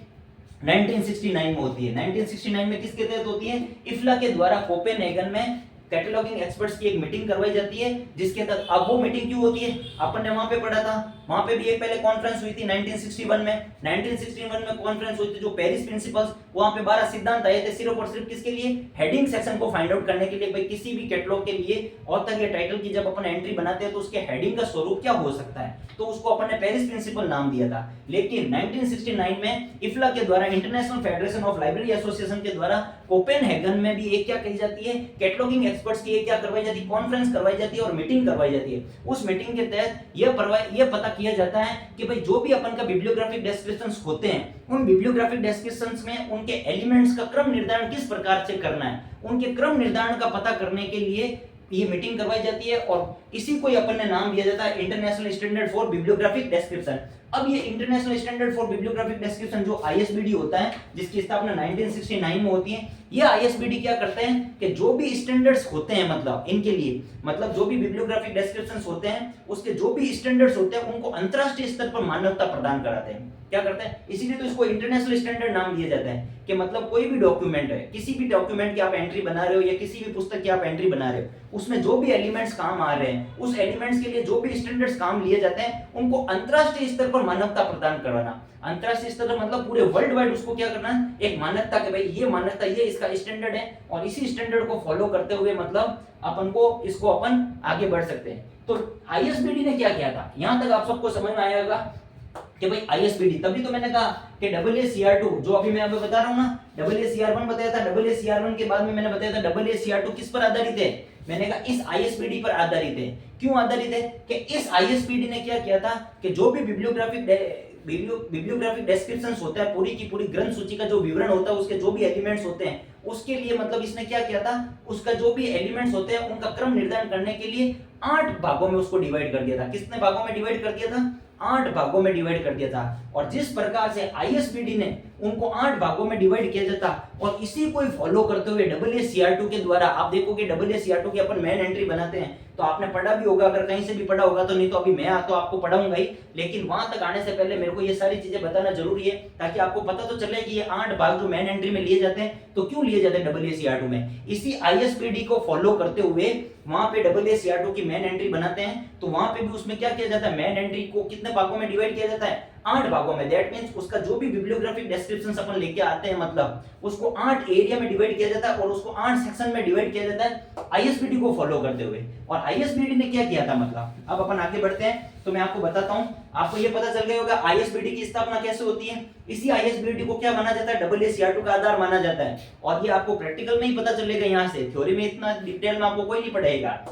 A: 1969 में होती है। 1969 में किसके तहत होती है, इफ्ला के द्वारा कोपेनहेगन में कैटलॉगिंग एक्सपर्ट्स की एक मीटिंग करवाई जाती है, जिसके तहत, अब वो मीटिंग क्यों होती है, अपन ने वहां पे पढ़ा था, वहां पे भी एक पहले कॉन्फ्रेंस हुई थी 1961 में। 1961 में कॉन्फ्रेंस हुई थी जो पेरिस प्रिंसिपल्स, वहां पे 12 सिद्धांत आए थे, सिर्फ और सिर्फ किसके लिए, हेडिंग सेक्शन को फाइंड आउट करने के लिए, भाई किसी भी कैटलॉग के लिए ऑथर या टाइटल की जब अपन एंट्री बनाते हैं तो उसके हेडिंग का स्वरूप क्या हो सकता है, तो उसको अपन ने पेरिस प्रिंसिपल नाम दिया था। लेकिन 1969 में इफ्ला के द्वारा, international federation of library association के द्वारा कोपेनहेगन में भी एक क्या कही जाती है, कैटलॉगिंग एक्सपर्ट्स की एक क्या करवाई जाती है, कॉन्फ्रेंस करवाई जाती है और मीटिंग करवाई जाती है। उस मीटिंग के तहत यह पता किया जाता है कि भाई जो भी अपन का बिब्लियोग्राफिक डिस्क्रिप्शंस होते हैं, उन बिब्लियोग्राफिक डिस्क्रिप्शंस में उनके एलिमेंट्स का क्रम निर्धारण किस प्रकार से करना है, उनके क्रम निर्धारण का पता करने के लिए ये मीटिंग करवाई जाती है और इसी को अपन ने नाम दिया जाता है international standard for bibliographic description. अब ये international standard for bibliographic description जो ISBD होता है, जिसकी स्थापना 1969 में होती है, ये ISBD क्या करते हैं कि जो भी स्टैंडर्ड्स होते हैं, मतलब इनके लिए, मतलब जो भी बिब्लियोग्राफिक डिस्क्रिप्शंस होते हैं उसके जो भी स्टैंडर्ड्स होते हैं उनको अंतरराष्ट्रीय स्तर पर मान्यता प्रदान कराते हैं। क्या करते हैं, इसीलिए तो इसको इंटरनेशनल स्टैंडर्ड नाम दिया जाता है कि मतलब कोई भी डॉक्यूमेंट है, किसी भी डॉक्यूमेंट की आप एंट्री बना रहे हो या किसी भी पुस्तक की आप एंट्री बना रहे हो, उसमें जो भी एलिमेंट्स काम आ रहे हैं, उस एलिमेंट्स के लिए जो भी स्टैंडर्ड्स काम लिए जाते हैं, उनको अंतरराष्ट्रीय स्तर पर मान्यता प्रदान करवाना। अंतरराष्ट्रीय स्तर पर मतलब पूरे वर्ल्ड वाइड उसको क्या करना है, एक मान्यता के भाई ये मान्यता, ये इसका स्टैंडर्ड है और इसी स्टैंडर्ड को फॉलो करते हुए मतलब अपन को इसको अपन आगे बढ़ सकते हैं। तो ISBD ने क्या किया था, यहां तक आप सबको समझ में आया होगा कि भाई ISBD, तभी तो मैंने कहा कि AACR2 जो अभी मैं आपको बता रहा हूं ना, AACR1 बताया था, AACR1 के बाद में मैंने बताया था AACR2 किस पर आधारित है, मैंने कहा इस ISBD पर आधारित है। क्यों आधारित है कि इस ISBD ने क्या किया था कि जो भी बिब्लियोग्राफिक डिस्क्रिप्शंस होता है, पूरी की पूरी ग्रंथ सूची का जो विवरण होता है, उसके जो भी एलिमेंट्स होते हैं, उसके लिए मतलब इसने क्या किया था, उसका जो भी एलिमेंट्स होते हैं उनका क्रम निर्धारण करने के लिए 8 भागों में उसको डिवाइड कर दिया था। कितने भागों में डिवाइड कर दिया था, 8 भागों में डिवाइड कर दिया था। और जिस प्रकार से ISBD ने उनको 8 भागों में डिवाइड किया जाता और इसी को फॉलो करते हुए AACR2 के द्वारा, आप देखोगे AACR2 की अपन मेन एंट्री बनाते हैं तो आपने पढ़ा भी होगा, अगर कहीं से भी पढ़ा होगा तो, नहीं तो अभी मैं तो आपको पढ़ाऊंगा ही, लेकिन वहां तक आने से पहले मेरे को ये सारी चीजें बताना जरूरी है ताकि आपको पता तो चले कि ये 8 भाग जो मेन एंट्री में लिए जाते हैं तो क्यों लिए जाते हैं AACR2 में। इसी ISBD को फॉलो करते हुए वहां पे AACR2 की मेन एंट्री बनाते हैं, तो वहां पे भी उसमें क्या किया जाता है, मेन एंट्री को कितने भागों में डिवाइड किया जाता है, 8 भागों में। दैट मींस उसका जो भी बिब्लियोग्राफिक डिस्क्रिप्शंस अपन लेके आते हैं, मतलब उसको 8 एरिया में डिवाइड किया जाता है और उसको 8 सेक्शन में डिवाइड किया जाता है ISBD को फॉलो करते हुए। और ISBD ने क्या किया था, मतलब अब अपन आगे बढ़ते हैं तो मैं आपको बताता हूं, आपको ये पता चल गया होगा ISBD की स्थापना कैसे होती है। इसी ISBD को क्या माना जाता है, AACR2 का आधार माना जाता है। और ये आपको प्रैक्टिकल में ही पता चलेगा, यहां से थ्योरी में इतना डिटेल में आपको कोई नहीं पढ़ाएगा,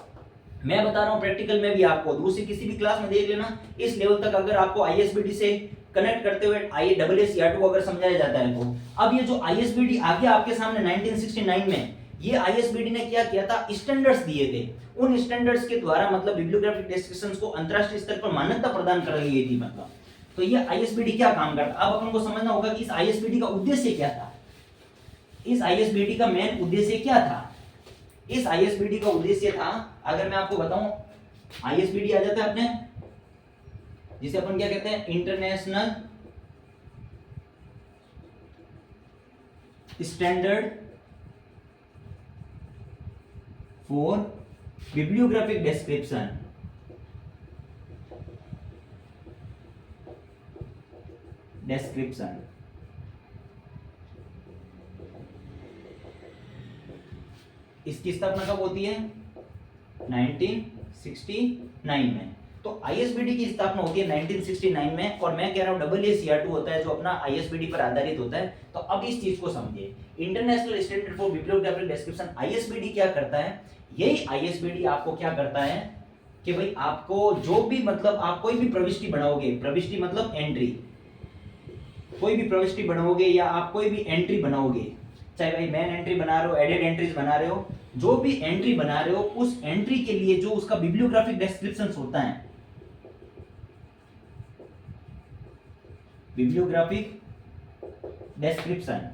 A: मैं बता रहा हूं प्रैक्टिकल में भी आपको, दूसरी किसी भी क्लास में देख लेना, इस लेवल तक अगर आपको ISBD से कनेक्ट करते हुए AACR2 को अगर समझाया जाता है तो। अब ये जो ISBD आ गया आपके सामने 1969 में, ये ISBD ने क्या किया था, स्टैंडर्ड्स दिए थे, उन स्टैंडर्ड्स के द्वारा मतलब बिब्लियोग्राफिक डिस्क्रिप्शंस को अंतरराष्ट्रीय स्तर पर मान्यता प्रदान कर रही थी मतलब। तो ये ISBD क्या काम करता, अब अपन को समझना होगा कि इस ISBD का उद्देश्य क्या था, इस ISBD का मेन उद्देश्य क्या था। इस ISBD का उद्देश्य था, अगर मैं आपको बताऊं, ISBD आ जाता है अपने, जिसे अपन क्या कहते हैं, international standard for bibliographic description. Description. इसकी स्थापना कब होती है? 1969 में। तो आईएसबीडी की स्थापना होती है 1969 में, और मैं कह रहा हूं AACR2 होता है जो अपना आईएसबीडी पर आधारित होता है। तो अब इस चीज को समझिए, international standard for bibliographic description, ISBD क्या करता है? यही आईएसबीडी आपको क्या करता है कि भाई आपको जो भी मतलब आप कोई भी प्रविष्टि बनाओगे, प्रविष्टि मतलब एंट्री, कोई भी प्रविष्टि बनाओगे या आप कोई भी एंट्री बनाओगे, चाहे भाई मेन एंट्री बना रहे हो, एडेड एंट्रीज बना रहे हो, जो भी एंट्री बना रहे हो उस एंट्री के लिए जो उसका बिब्लियोग्राफिक डिस्क्रिप्शन होता है, बिब्लियोग्राफिक डिस्क्रिप्शन,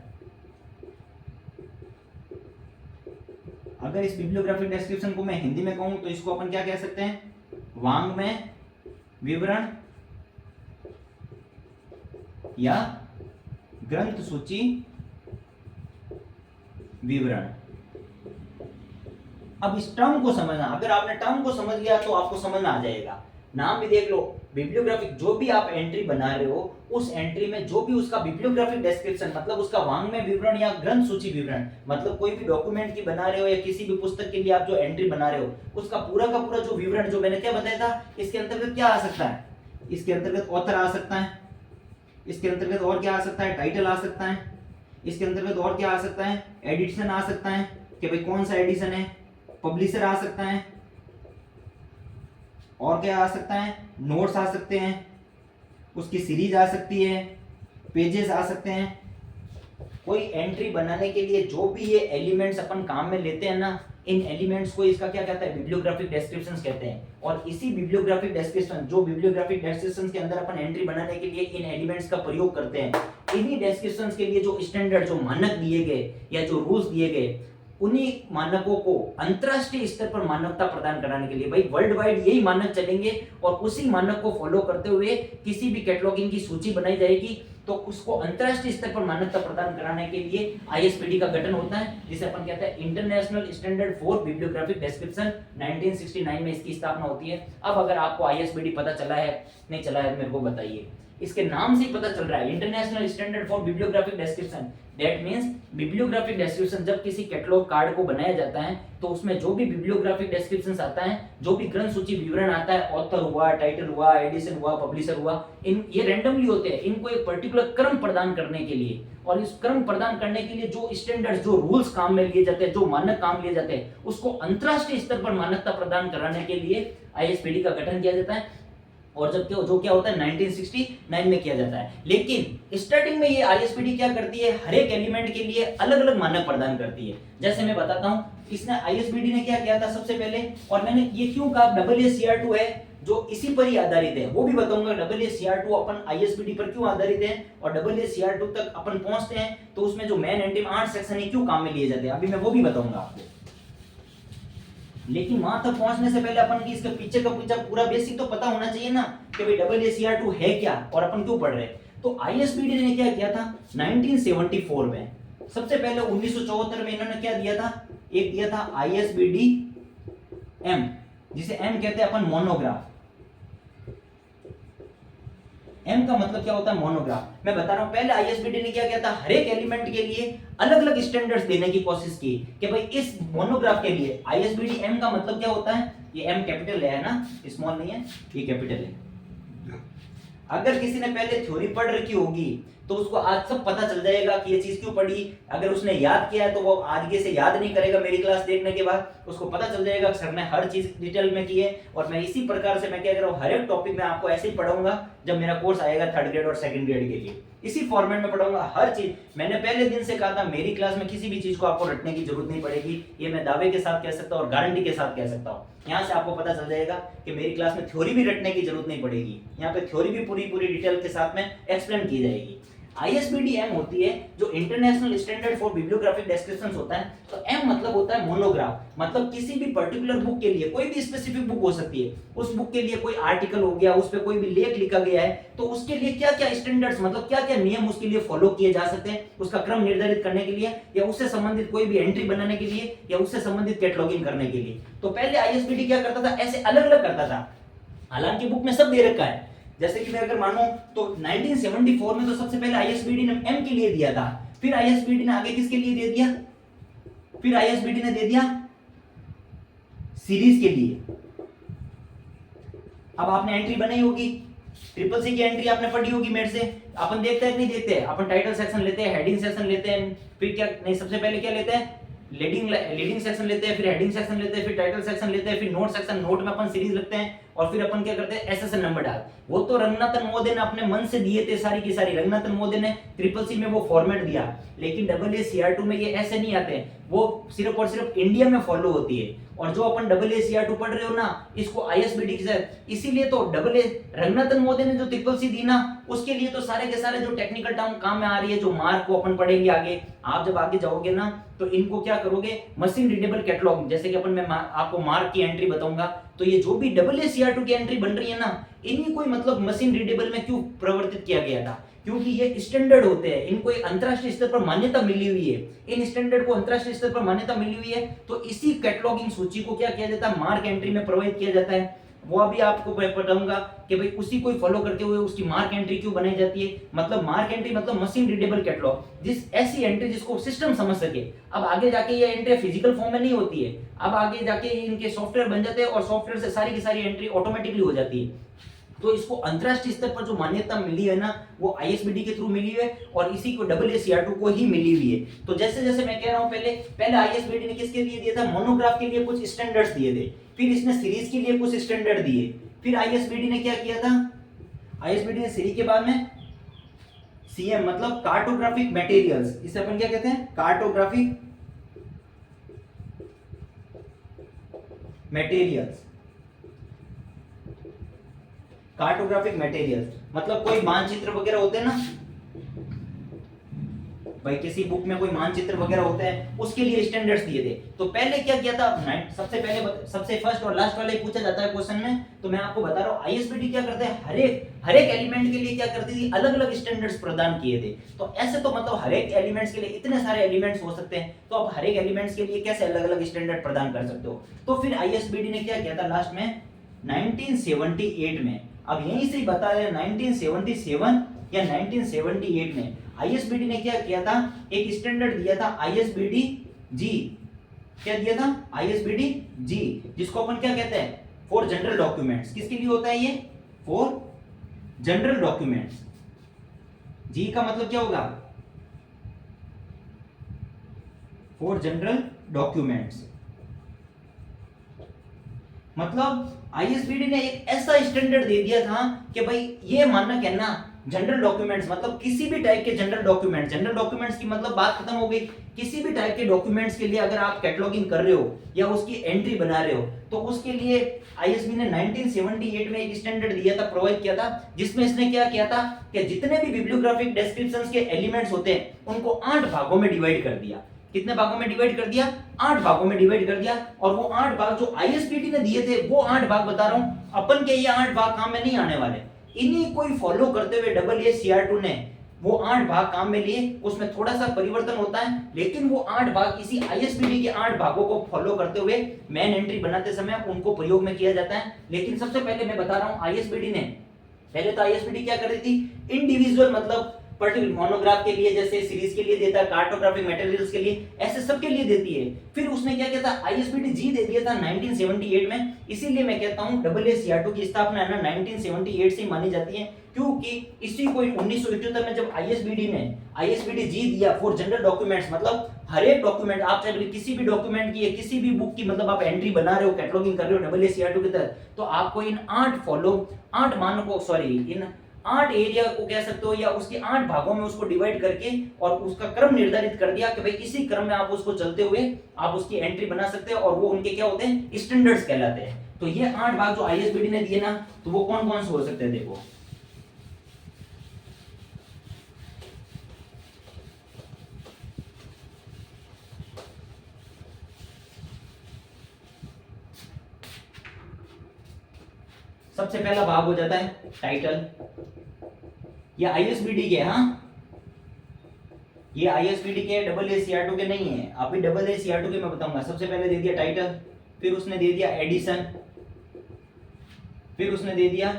A: अगर इस बिब्लियोग्राफिक डिस्क्रिप्शन को मैं हिंदी में कहूं तो इसको अपन क्या कह सकते हैं? वांग्मय विवरण या ग्रंथ सूची विवरण। अब इस टर्म को समझना, अगर आपने टर्म को समझ लिया तो आपको समझना आ जाएगा। नाम भी देख लो, बिब्लियोग्राफिक, जो भी आप एंट्री बना रहे हो उस एंट्री में जो भी उसका बिब्लियोग्राफिक डिस्क्रिप्शन मतलब उसका वांग्मय विवरण या ग्रंथ सूची विवरण, मतलब कोई भी डॉक्यूमेंट की बना रहे हो या किसी भी पुस्तक के लिए आप जो एंट्री बना रहे हो उसका पूरा का पूरा जो विवरण, जो मैंने क्या बताया था, इसके अंतर्गत क्या आ सकता है? इसके अंतर्गत ऑथर आ सकता है, इसके अंतर्गत और क्या आ सकता है? टाइटल आ सकता है, इसके अंतर्गत और क्या आ सकता है? एडिशन आ सकता है कि भाई कौन सा एडिशन है, पब्लिशर आ सकता है, और क्या आ सकता है? नोट्स आ सकते हैं, उसकी सीरीज आ सकती है, पेजेस आ सकते हैं। कोई एंट्री बनाने के लिए जो भी ये एलिमेंट्स अपन काम में लेते हैं ना, इन एलिमेंट्स को इसका क्या कहता है? बिब्लियोग्राफिक डिस्क्रिप्शंस कहते हैं। और इसी बिब्लियोग्राफिक डिस्क्रिप्शन, जो बिब्लियोग्राफिक डिस्क्रिप्शंस के अंदर अपन एंट्री बनाने के लिए इन एलिमेंट्स का प्रयोग करते हैं, इन्हीं डिस्क्रिप्शंस के लिए जो स्टैंडर्ड, जो मानक दिए गए या जो रूल्स दिए गए, उन्हीं मानकों को अंतरराष्ट्रीय स्तर पर मान्यता प्रदान कराने के लिए, भाई वर्ल्ड वाइड यही मानक चलेंगे और उसी मानक को फॉलो करते हुए किसी भी कैटलॉगिंग की सूची बनाई जाएगी, तो उसको अंतरराष्ट्रीय स्तर पर मान्यता प्रदान कराने के लिए आईएसबीडी का गठन होता है, जिसे अपन कहते हैं international standard for bibliographic description. 1969 में इसकी स्थापना होती है। अब अगर आपको आईएसबीडी पता चला है, नहीं चला है, मेरे को बताइए। इसके नाम से ही पता चल रहा है, international standard for bibliographic description. That means bibliographic description, जब किसी कैटलॉग कार्ड को बनाया जाता है तो उसमें जो भी बिब्लियोग्राफिक डिस्क्रिप्शंस आता है, जो भी ग्रंथ सूची विवरण आता है, ऑथर हुआ, टाइटल हुआ, एडिशन हुआ, पब्लिशर हुआ, इन ये रैंडमली होते हैं। इनको एक पर्टिकुलर क्रम प्रदान करने के लिए, और इस क्रम प्रदान करने के लिए जो स्टैंडर्ड्स, जो रूल्स काम में लिए जाते हैं, जो मानक काम लिए जाते हैं, उसको अंतरराष्ट्रीय स्तर पर मान्यता प्रदान कराने के लिए आईएसबीडी का गठन किया जाता है। और जब क्या होता है 1969 में किया जाता है। लेकिन स्टार्टिंग में ये आईएसबीडी क्या करती है? हर एक एलिमेंट के लिए अलग अलग मानक प्रदान करती है। जैसे मैं बताता हूं, इसने आईएसबीडी ने क्या किया था सबसे पहले, और मैंने ये क्यों कहा AACR2 है जो इसी पर ही आधारित है, वो भी बताऊंगा। AACR2 अपन आईएसबीडी पर क्यों आधारित है और AACR2 तक अपन पहुंचते हैं तो उसमें जो मेन एंटी 8 सेक्शन है क्यों काम में लिए जाते हैं, अभी मैं वो भी बताऊंगा आपको। लेकिन वहां तक पहुंचने से पहले अपन की इसके पीछे का पूरा बेसिक तो पता होना चाहिए ना कि भाई AACR2 है क्या और अपन क्यों पढ़ रहे हैं। तो आईएसबीडी ने क्या किया था 1974 में, सबसे पहले 1974 में इन्होंने क्या दिया था? एक दिया था आईएसबीडी एम, जिसे एम कहते हैं अपन मोनोग्राफ। एम का मतलब क्या होता है? मोनोग्राफ। मैं बता रहा हूं, पहले आईएसबीडी ने क्या किया था? हर एक एलिमेंट के लिए अलग अलग स्टैंडर्ड्स देने की कोशिश की कि भाई इस मोनोग्राफ के लिए आईएसबीडी एम का मतलब क्या होता है? ये एम कैपिटल है ना, स्मॉल नहीं है, ये कैपिटल है। अगर किसी ने पहले थ्योरी पढ़ रखी होगी तो उसको आज सब पता चल जाएगा कि ये चीज क्यों पढ़ी। अगर उसने याद किया है तो वो आगे से याद नहीं करेगा, मेरी क्लास देखने के बाद उसको पता चल जाएगा सर ने हर चीज डिटेल में की है। और मैं इसी प्रकार से मैं क्या कर रहा हूँ, हर एक टॉपिक में आपको ऐसे ही पढ़ाऊंगा जब मेरा कोर्स आएगा 3rd ग्रेड और 2nd ग्रेड के लिए, इसी फॉर्मेट में पढ़ाऊंगा हर चीज। मैंने पहले दिन से कहा था मेरी क्लास में किसी भी चीज को आपको रटने की जरूरत नहीं पड़ेगी, ये मैं दावे के साथ कह सकता हूँ और गारंटी के साथ कह सकता हूँ। यहाँ से आपको पता चल जाएगा कि मेरी क्लास में थ्योरी भी रटने की जरूरत नहीं पड़ेगी, यहाँ पे थ्योरी भी पूरी डिटेल के साथ में एक्सप्लेन की जाएगी। आईएसबीडी एम होती है जो international standard for bibliographic descriptions होता है। तो एम मतलब होता है मोनोग्राफ, मतलब किसी भी पर्टिकुलर बुक के लिए, कोई भी स्पेसिफिक बुक हो सकती है, उस बुक के लिए कोई आर्टिकल हो गया, उस पे कोई भी लेख लिखा गया है, तो उसके लिए क्या क्या स्टैंडर्ड्स, मतलब क्या क्या नियम उसके लिए फॉलो किए जा सकते हैं, उसका क्रम निर्धारित करने के लिए, या उससे संबंधित कोई भी एंट्री बनाने के लिए, या उससे संबंधित कैटलॉगिंग करने के लिए। तो पहले आईएसबीडी क्या करता था? ऐसे अलग अलग करता था। हालांकि बुक में सब दे रखा है, जैसे कि मैं अगर मानूं तो 1974 में तो सबसे पहले आईएसबीडी ने एम के लिए दिया था, फिर आईएसबीडी ने आगे किसके लिए दे दिया, फिर आईएसबीडी ने दे दिया सीरीज के लिए। अब आपने एंट्री बनाई होगी, ट्रिपल सी की एंट्री आपने पढ़ी होगी मेरे से। अपन देखते हैं कि नहीं देखते हैं, अपन टाइटल सेक्शन लेते हैं, हेडिंग सेक्शन लेते हैं, फिर क्या नहीं, सबसे पहले क्या लेते हैं, लीडिंग सेक्शन लेते हैं, फिर हेडिंग सेक्शन लेते हैं, फिर टाइटल सेक्शन लेते हैं, फिर नोट सेक्शन, नोट में अपन सीरीज लिखते हैं, और फिर अपन क्या करते हैं, एसएसएन नंबर डाल। वो तो रंगनाथन महोदय ने अपने मन से दिए थे सारी की सारी, रंगनाथन महोदय ने ट्रिपल सी में वो फॉर्मेट दिया, लेकिन AACR2 में ये ऐसे नहीं आते, वो सिर्फ और सिर्फ इंडिया में फॉलो होती है। और जो अपन AACR2 पढ़ रहे हो ना, इसको आईएसबीडी से, इसीलिए तो रंगनाथन महोदय ने जो ट्रिपल सी दी ना, उसके लिए तो सारे के सारे जो टेक्निकल टर्म काम में आ रही है, जो मार्क को अपन पढ़ेंगे आगे। आप जब आगे जाओगे ना तो इनको क्या करोगे, मशीन रीडेबल कैटलॉग, जैसे कि अपन मैं आपको मार्क की एंट्री बताऊंगा, तो ये जो भी AACR2 की एंट्री बन रही है ना, इन्हीं को मतलब मशीन रीडेबल में क्यों प्रवर्तित किया गया था, क्योंकि ये स्टैंडर्ड होते हैं, इनको एक अंतरराष्ट्रीय स्तर पर मान्यता मिली हुई है, इन स्टैंडर्ड को अंतरराष्ट्रीय स्तर पर मान्यता मिली हुई है। तो इसी कैटलॉगिंग सूची को क्या किया जाता है, मार्क एंट्री में प्रोवाइड किया जाता है। वो अभी आपको बताऊंगा कि भाई उसी को फॉलो करते हुए उसकी मार्क एंट्री क्यों बनाई जाती है। मतलब मार्क एंट्री मतलब मशीन रीडेबल कैटलॉग, जिस ऐसी एंट्री जिसको सिस्टम समझ सके। अब आगे जाके ये एंट्री फिजिकल फॉर्म में नहीं होती है, अब आगे जाके इनके सॉफ्टवेयर बन जाते हैं और सॉफ्टवेयर से सारी की सारी एंट्री ऑटोमेटिकली हो जाती है। तो इसको अंतरराष्ट्रीय स्तर पर जो मान्यता मिली है ना, वो आईएसबीडी के थ्रू मिली है और इसी को AACR2 को ही मिली हुई है। तो जैसे जैसे मैं कह रहा हूं, पहले आईएसबीडी ने किसके लिए दिया था, मोनोग्राफ के लिए कुछ स्टैंडर्ड्स दिए थे, फिर इसने सीरीज के लिए कुछ स्टैंडर्ड दिए, फिर आईएसबीडी ने क्या किया था, आईएसबीडी ने सीरीज के बाद में सीएम मतलब कार्टोग्राफिक मटेरियल्स, इसे अपन क्या कहते हैं, कार्टोग्राफिक मटेरियल्स। कार्टोग्राफिक मटेरियल्स मतलब कोई मानचित्र वगैरह होते हैं ना भाई, किसी बुक में कोई मानचित्र वगैरह होता है, उसके लिए स्टैंडर्ड्स दिए थे। तो पहले क्या किया था, सबसे फर्स्ट और लास्ट वाला ही पूछा जाता है क्वेश्चन में, तो मैं आपको बता रहा हूं आईएसबीडी क्या करता है, हर एक एलिमेंट के लिए क्या करती थी, अलग अलग स्टैंडर्ड्स प्रदान किए थे। तो ऐसे तो मतलब हर एक एलिमेंट्स के लिए इतने सारे एलिमेंट्स हो सकते हैं, तो आप हर एक एलिमेंट्स के लिए कैसे अलग अलग स्टैंडर्ड प्रदान कर सकते हो। तो फिर आईएसबीडी ने क्या किया था लास्ट में 1978 में, अब यहीं से ही बता रहे 1977 या 1978 में आईएसबीडी ने क्या किया था, एक स्टैंडर्ड दिया था आईएसबीडी जी। क्या दिया था, आईएसबीडी जी, जिसको अपन क्या कहते हैं, फॉर जनरल डॉक्यूमेंट्स। किसके लिए होता है ये, फॉर जनरल डॉक्यूमेंट्स। जी का मतलब क्या होगा, फॉर जनरल डॉक्यूमेंट्स। मतलब आईएसबीडी ने एक ऐसा स्टैंडर्ड दे दिया था कि भाई ये मानना कहना जनरल डॉक्यूमेंट्स मतलब किसी भी टाइप के जनरल डॉक्यूमेंट्स की मतलब बात खत्म हो गई। किसी भी टाइप के डॉक्यूमेंट्स के लिए अगर आप कैटलॉगिंग कर रहे हो या उसकी एंट्री बना रहे हो, तो उसके लिए आईएसबी ने 1978 में एक स्टैंडर्ड दिया था, प्रोवाइड किया था, जिसमें इसने क्या किया था कि जितने भी बिब्लियोग्राफिक डिस्क्रिप्शंस के एलिमेंट्स होते हैं उनको 8 भागों में डिवाइड कर दिया। कितने भागों में डिवाइड कर दिया, 8 भागों में डिवाइड कर दिया। और वो 8 भाग जो आईएसबीडी ने दिए थे, वो 8 भाग बता रहा हूं, अपन के ये 8 भाग काम में नहीं आने वाले, इन्हीं को ही फॉलो करते हुए AACR2 ने वो 8 भाग काम में लिए। उसमें थोड़ा सा परिवर्तन होता है, लेकिन वो 8 भाग इसी आईएसबीडी के 8 भागों को फॉलो करते हुए मेन एंट्री बनाते समय उनको प्रयोग में किया जाता है। लेकिन सबसे पहले मैं बता रहा हूं आईएसबीडी ने, पहले तो आईएसबीडी क्या कर रही थी, इंडिविजुअल मतलब पर्टिकुलर मोनोग्राफ के लिए, जैसे सीरीज के लिए देता है, कार्टोग्राफिक मटेरियल्स के लिए, ऐसे सब के लिए देती है। फिर उसने क्या किया था, आईएसबीडी जी दे दिया था 1978 में। इसीलिए मैं कहता हूं AACR2 की स्थापना है ना 1978 से ही मानी जाती है, क्योंकि इसी को 1971 में जब आईएसबीडी जी दिया फॉर जनरल डॉक्यूमेंट्स, मतलब हर एक डॉक्यूमेंट, आप चाहे किसी भी डॉक्यूमेंट की या किसी भी बुक की मतलब आप एंट्री बना रहे हो, कैटलॉगिंग कर रहे हो AACR2 के तहत, तो आपको इन 8 मानकों, इन 8 एरिया को कह सकते हो, या उसके 8 भागों में उसको डिवाइड करके और उसका क्रम निर्धारित कर दिया कि भाई इसी क्रम में आप उसको चलते हुए आप उसकी एंट्री बना सकते हैं, और वो उनके क्या होते हैं, स्टैंडर्ड्स कहलाते हैं। तो ये 8 भाग जो आईएसबीडी ने दिए ना, तो वो कौन कौन से हो सकते हैं, देखो। सबसे पहला भाग हो जाता है टाइटल, ये आईएसबीडी के, हाँ ये आईएसबीडी के, AACR2 के नहीं है। अभी AACR2 के मैं बताऊंगा। सबसे पहले दे दिया टाइटल, फिर उसने दे दिया एडिशन, फिर उसने दे दिया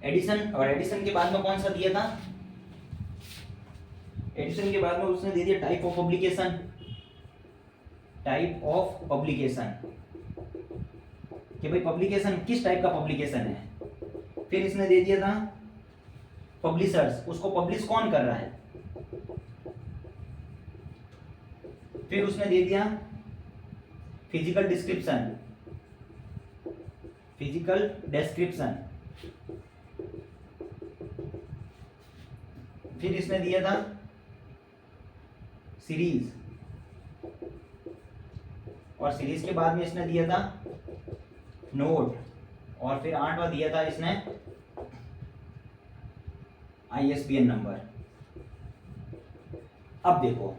A: एडिशन, और एडिशन के बाद में कौन सा दिया था, एडिशन के बाद में उसने दे दिया type of publication, type of publication कि भाई पब्लिकेशन किस टाइप का पब्लिकेशन है। फिर इसने दे दिया था पब्लिशर्स, उसको पब्लिश कौन कर रहा है। फिर उसने दे दिया फिजिकल डिस्क्रिप्शन, फिजिकल डिस्क्रिप्शन। फिर इसने दिया था सीरीज, और सीरीज के बाद में इसने दिया था नोट, और फिर 8वां दिया था इसने ISBN नंबर। अब देखो,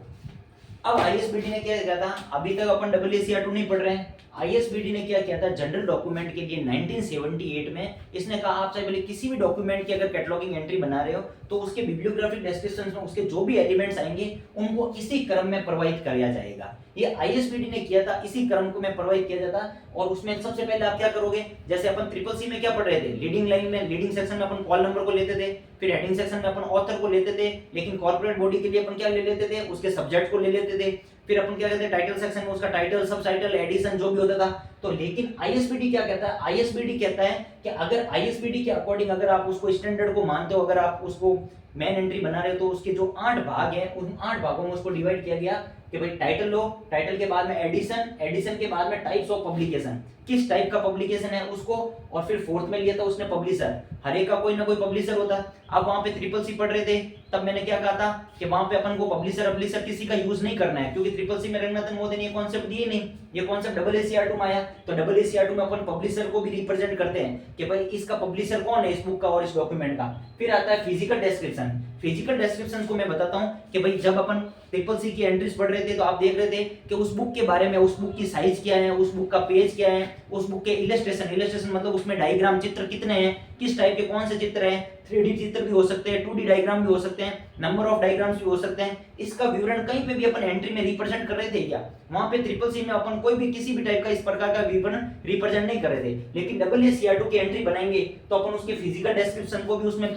A: अब ISBD ने क्या किया था, अभी तक अपन AACR2 नहीं पढ़ रहे हैं, ISBD ने क्या किया था, जनरल डॉक्यूमेंट के लिए 1978 में इसने कहा आप चाहे बोले किसी भी डॉक्यूमेंट की अगर कैटलॉगिंग एंट्री बना रहे हो तो उसके बिब्लियोग्राफिक डिस्क्रिप्शन में उसके जो भी एलिमेंट्स आएंगे उनको इसी क्रम में प्रोवाइड किया जाएगा। ये ISBD ने किया था, इसी क्रम को में प्रोवाइड किया जाता। और उसमें सबसे पहले आप क्या करोगे, जैसे अपन CCC में क्या पढ़ रहे थे, लीडिंग लाइन में लीडिंग सेक्शन में अपन कॉल नंबर को लेते थे, फिर हेडिंग सेक्शन में अपन ऑथर को लेते थे, लेकिन कॉर्पोरेट बॉडी के लिए अपन क्या ले लेते थे, उसके सब्जेक्ट को ले लेते थे। फिर अपन क्या कहते हैं, टाइटल सेक्शन में उसका टाइटल, सब टाइटल, एडिशन जो भी होता था। तो लेकिन ISBD क्या कहता है, ISBD कहता है कि अगर ISBD के अकॉर्डिंग अगर आप उसको स्टैंडर्ड को मानते हो, अगर आप उसको मेन एंट्री बना रहे हो, तो उसके जो 8 भाग हैं उन 8 भागों में उसको डिवाइड किया गया कि भाई टाइटल लो, टाइटल के बाद में एडिशन, एडिशन के बाद में टाइप्स ऑफ पब्लिकेशन, किस टाइप का पब्लिकेशन है उसको, और फिर फोर्थ में लिया था उसने पब्लिशर, हर एक का कोई ना कोई पब्लिशर होता। अब वहां पे CCC पढ़ रहे थे, तब मैंने क्या कहा था कि वहां पे अपन को पब्लिशर किसी का यूज नहीं करना है, क्योंकि CCC में रंगनाथन मोदी ने ये कॉन्सेप्ट दिए नहीं, ये कॉन्सेप्ट AACR2 में आया। तो AACR2 में अपन पब्लिशर को भी रिप्रेजेंट करते हैं कि भाई इसका पब्लिशर कौन है, इस बुक का और इस डॉक्यूमेंट का। फिर आता है फिजिकल डिस्क्रिप्शन। फिजिकल डिस्क्रिप्शन को मैं बताता हूं कि भाई जब अपन CCC की एंट्रीज पढ़ रहे थे तो आप देख रहे थे कि उस बुक के बारे में, उस बुक की साइज क्या है, उस बुक का पेज क्या है, उस बुक के इलस्ट्रेशन मतलब उसमें डायग्राम, चित्र कितने हैं, किस टाइप के कौन से चित्र हैं, 3D चित्र भी हो सकते हैं, 2D डायग्राम भी हो सकते हैं, नंबर ऑफ डायग्राम्स भी हो सकते हैं। इसका विवरण कहीं पे भी अपन एंट्री में रिप्रेजेंट कर रहे थे क्या, वहां पे CCC में अपन कोई भी किसी भी टाइप का इस प्रकार का विवरण रिप्रेजेंट नहीं कर रहे थे। लेकिन AACR2 की एंट्री बनाएंगे तो अपन उसके फिजिकल डिस्क्रिप्शन को भी उसमें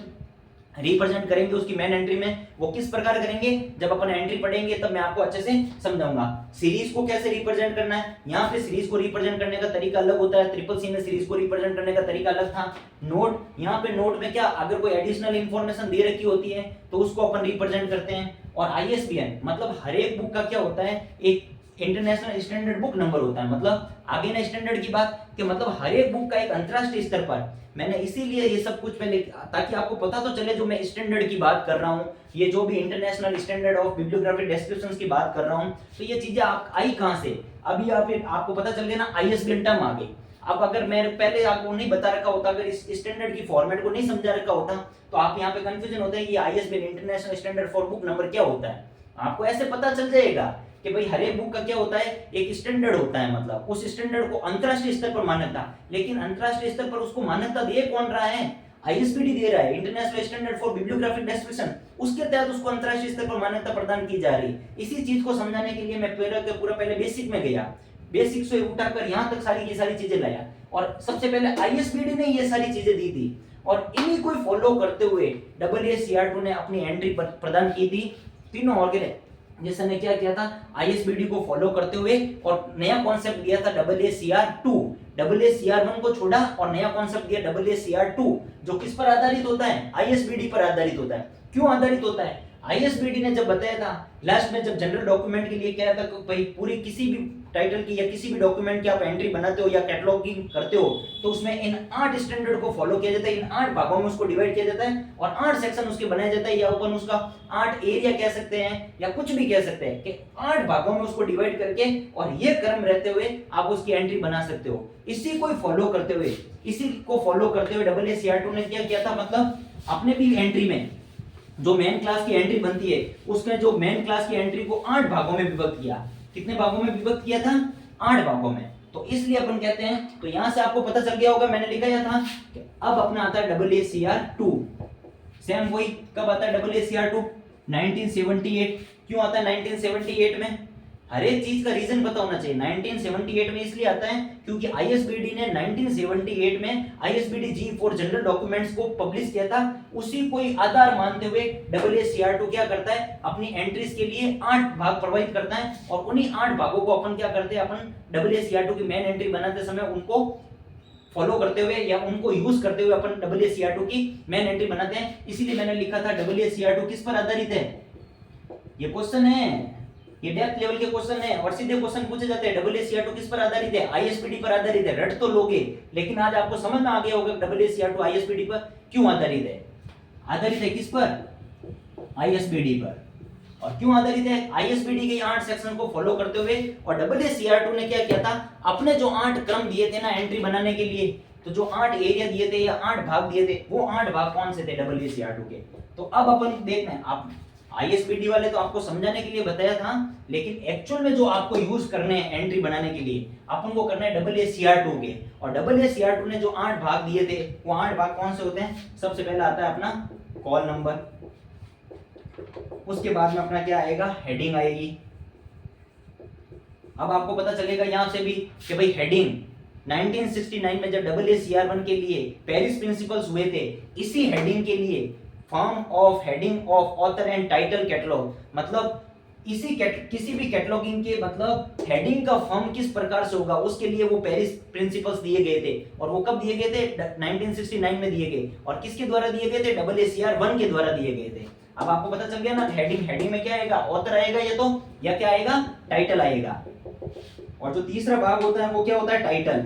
A: रिप्रेजेंट करेंगे, उसकी मेन एंट्री में। वो किस प्रकार करेंगे, जब अपन एंट्री पढ़ेंगे तब मैं आपको अच्छे से समझाऊंगा। सीरीज को कैसे रिप्रेजेंट करना है, यहाँ पे सीरीज को रिप्रेजेंट करने का तरीका अलग होता है, CCC में सीरीज को रिप्रेजेंट करने का तरीका अलग था। नोट, यहाँ पे नोट में क्या, अगर कोई एडिशनल इंफॉर्मेशन दे रखी होती है तो उसको अपन रिप्रेजेंट करते हैं। और ISBN मतलब हर एक बुक का क्या होता है, एक इंटरनेशनल स्टैंडर्ड बुक नंबर होता है। मतलब आगे ना स्टैंडर्ड की बात कि मतलब हर एक बुक का एक अंतरराष्ट्रीय स्तर पर, मैंने इसीलिए ये सब कुछ पहले, ताकि आपको पता तो चले जो मैं स्टैंडर्ड की बात कर रहा हूँ, ये जो भी international standard of bibliographic descriptions की बात कर रहा हूँ, तो ये चीजें आप आई कहां से, अभी आपको पता चल गया ना, ISBN टर्म आ गई। अब अगर मैं पहले आपको नहीं बता रखा होता, अगर इस स्टैंडर्ड की फॉर्मेट को नहीं समझा रखा होता, तो आप यहाँ पे कंफ्यूजन होता है कि ISBN international standard for book number क्या होता है। आपको ऐसे पता चल जाएगा कि भाई हर एक बुक का क्या होता है, एक स्टैंडर्ड होता है, मतलब उस स्टैंडर्ड को अंतरराष्ट्रीय स्तर पर मान्यता, लेकिन अंतरराष्ट्रीय स्तर पर उसको मान्यता दे कौन रहा है, ISBD दे रहा है, international standard for bibliographic description, उसके तहत उसको अंतरराष्ट्रीय स्तर पर मान्यता प्रदान की जा रही है। इसी चीज को समझाने के लिए मैं पूरा पहले बेसिक में गया, बेसिक से उठाकर यहाँ तक सारी की सारी चीजें लाया, और सबसे पहले ISBD ने ये सारी चीजें दी थी, और इन्हीं को फॉलो करते हुए AACR2 ने अपनी एंट्री प्रदान की थी। तीनों ऑर्गेनाइजेशन ने क्या किया था, ISBD को फॉलो करते हुए और नया कॉन्सेप्ट दिया था AACR2। AACR1 को छोड़ा और नया कॉन्सेप्ट दिया AACR2, जो किस पर आधारित होता है, ISBD पर आधारित होता है। क्यों आधारित होता है, ISBD ने जब बताया था लास्ट में, जब जनरल डॉक्यूमेंट के लिए क्या था, भाई पूरी किसी भी टाइटल की या किसी भी डॉक्यूमेंट की आप एंट्री बनाते हो या कैटलॉगिंग करते हो, तो उसमें इन 8 स्टैंडर्ड को फॉलो किया जाता है, इन 8 भागों में उसको डिवाइड किया जाता है, और 8 सेक्शन उसके बनाया जाता है, या अपन उसका 8 एरिया कह सकते हैं, या कुछ भी कह सकते हैं कि 8 भागों में उसको डिवाइड करके, और ये क्रम रहते हुए आप उसकी एंट्री बना सकते हो। इसी को फॉलो करते हुए AACR2 ने क्या किया था, मतलब अपने भी एंट्री में जो मेन क्लास की एंट्री बनती है, उसने जो मेन क्लास की एंट्री को 8 भागों में विभक्त किया। कितने भागों में विभक्त किया था, 8 भागों में। तो इसलिए अपन कहते हैं, तो यहां से आपको पता चल गया होगा, मैंने लिखा था कि अब अपना आता है AACR2। सेम वही कब आता है AACR2, 1978। क्यों आता है 1978 में, हर एक चीज का रीजन पता होना चाहिए। 1978 में इसलिए आता है क्योंकि आईएसबीडी ने 1978 में आईएसबीडी G4 जनरल डॉक्यूमेंट्स को पब्लिश किया था। उसी को ही आधार मानते हुए AACR2 क्या करता है, अपनी एंट्रीज के लिए 8 भाग प्रोवाइड करता है और उन्हीं 8 भागों को अपन क्या करते हैं, अपन AACR2 की मेन एंट्री बनाते समय उनको फॉलो करते हुए या उनको यूज करते हुए अपन AACR2 की मेन एंट्री बनाते हैं। इसीलिए मैंने लिखा था AACR2 किस पर आधारित है। ये क्वेश्चन है, ये डेप्थ लेवल के क्वेश्चन है और सीधे क्वेश्चन पूछे जाते हैं। AACR2 किस पर आधारित है, आईएसपीडी पर आधारित है। रट तो लोगे, लेकिन आज आपको समझ में आ गया होगा AACR2 आईएसपीडी पर क्यों आधारित है। आधारित है किस पर, आईएसपीडी पर। और क्यों आधारित है, आईएसपीडी के 8 सेक्शन को फॉलो करते हुए। और AACR2 ने क्या किया था, अपने जो 8 क्रम दिए थे ना एंट्री बनाने के लिए, तो जो 8 एरिया दिए थे या 8 भाग दिए थे, वो 8 भाग कौन से थे AACR2 के। तो अब अपन देखना है, आप आईएसपीडी वाले तो आपको समझाने के लिए बताया था, लेकिन एक्चुअल में जो आपको यूज करने हैं एंट्री बनाने के लिए, अपन को करना है AACR2 के। और AACR2 ने जो 8 भाग दिए थे, वो 8 भाग कौन से होते हैं। सबसे पहला आता है अपना कॉल नंबर, उसके बाद में अपना क्या आएगा, हेडिंग आएगी। अब आपको पता चलेगा यहां से भी कि भाई हेडिंग 1969 में जब AACR1 के लिए पेरिस प्रिंसिपल्स हुए थे, इसी हेडिंग के लिए form of heading of author and title catalogue, मतलब इसी किसी भी कैटलॉगिंग के मतलब हेडिंग का फॉर्म किस प्रकार से होगा, उसके लिए वो पेरिस प्रिंसिपल्स दिए गए थे। और वो कब दिए गए थे, 1969 में दिए गए। और किसके द्वारा दिए गए थे, AACR1 के द्वारा दिए गए थे। अब आपको पता चल गया ना, हेडिंग में क्या आएगा, ऑथर आएगा ये तो, या क्या आएगा, टाइटल आएगा। और जो तीसरा भाग होता है वो क्या होता है, टाइटल।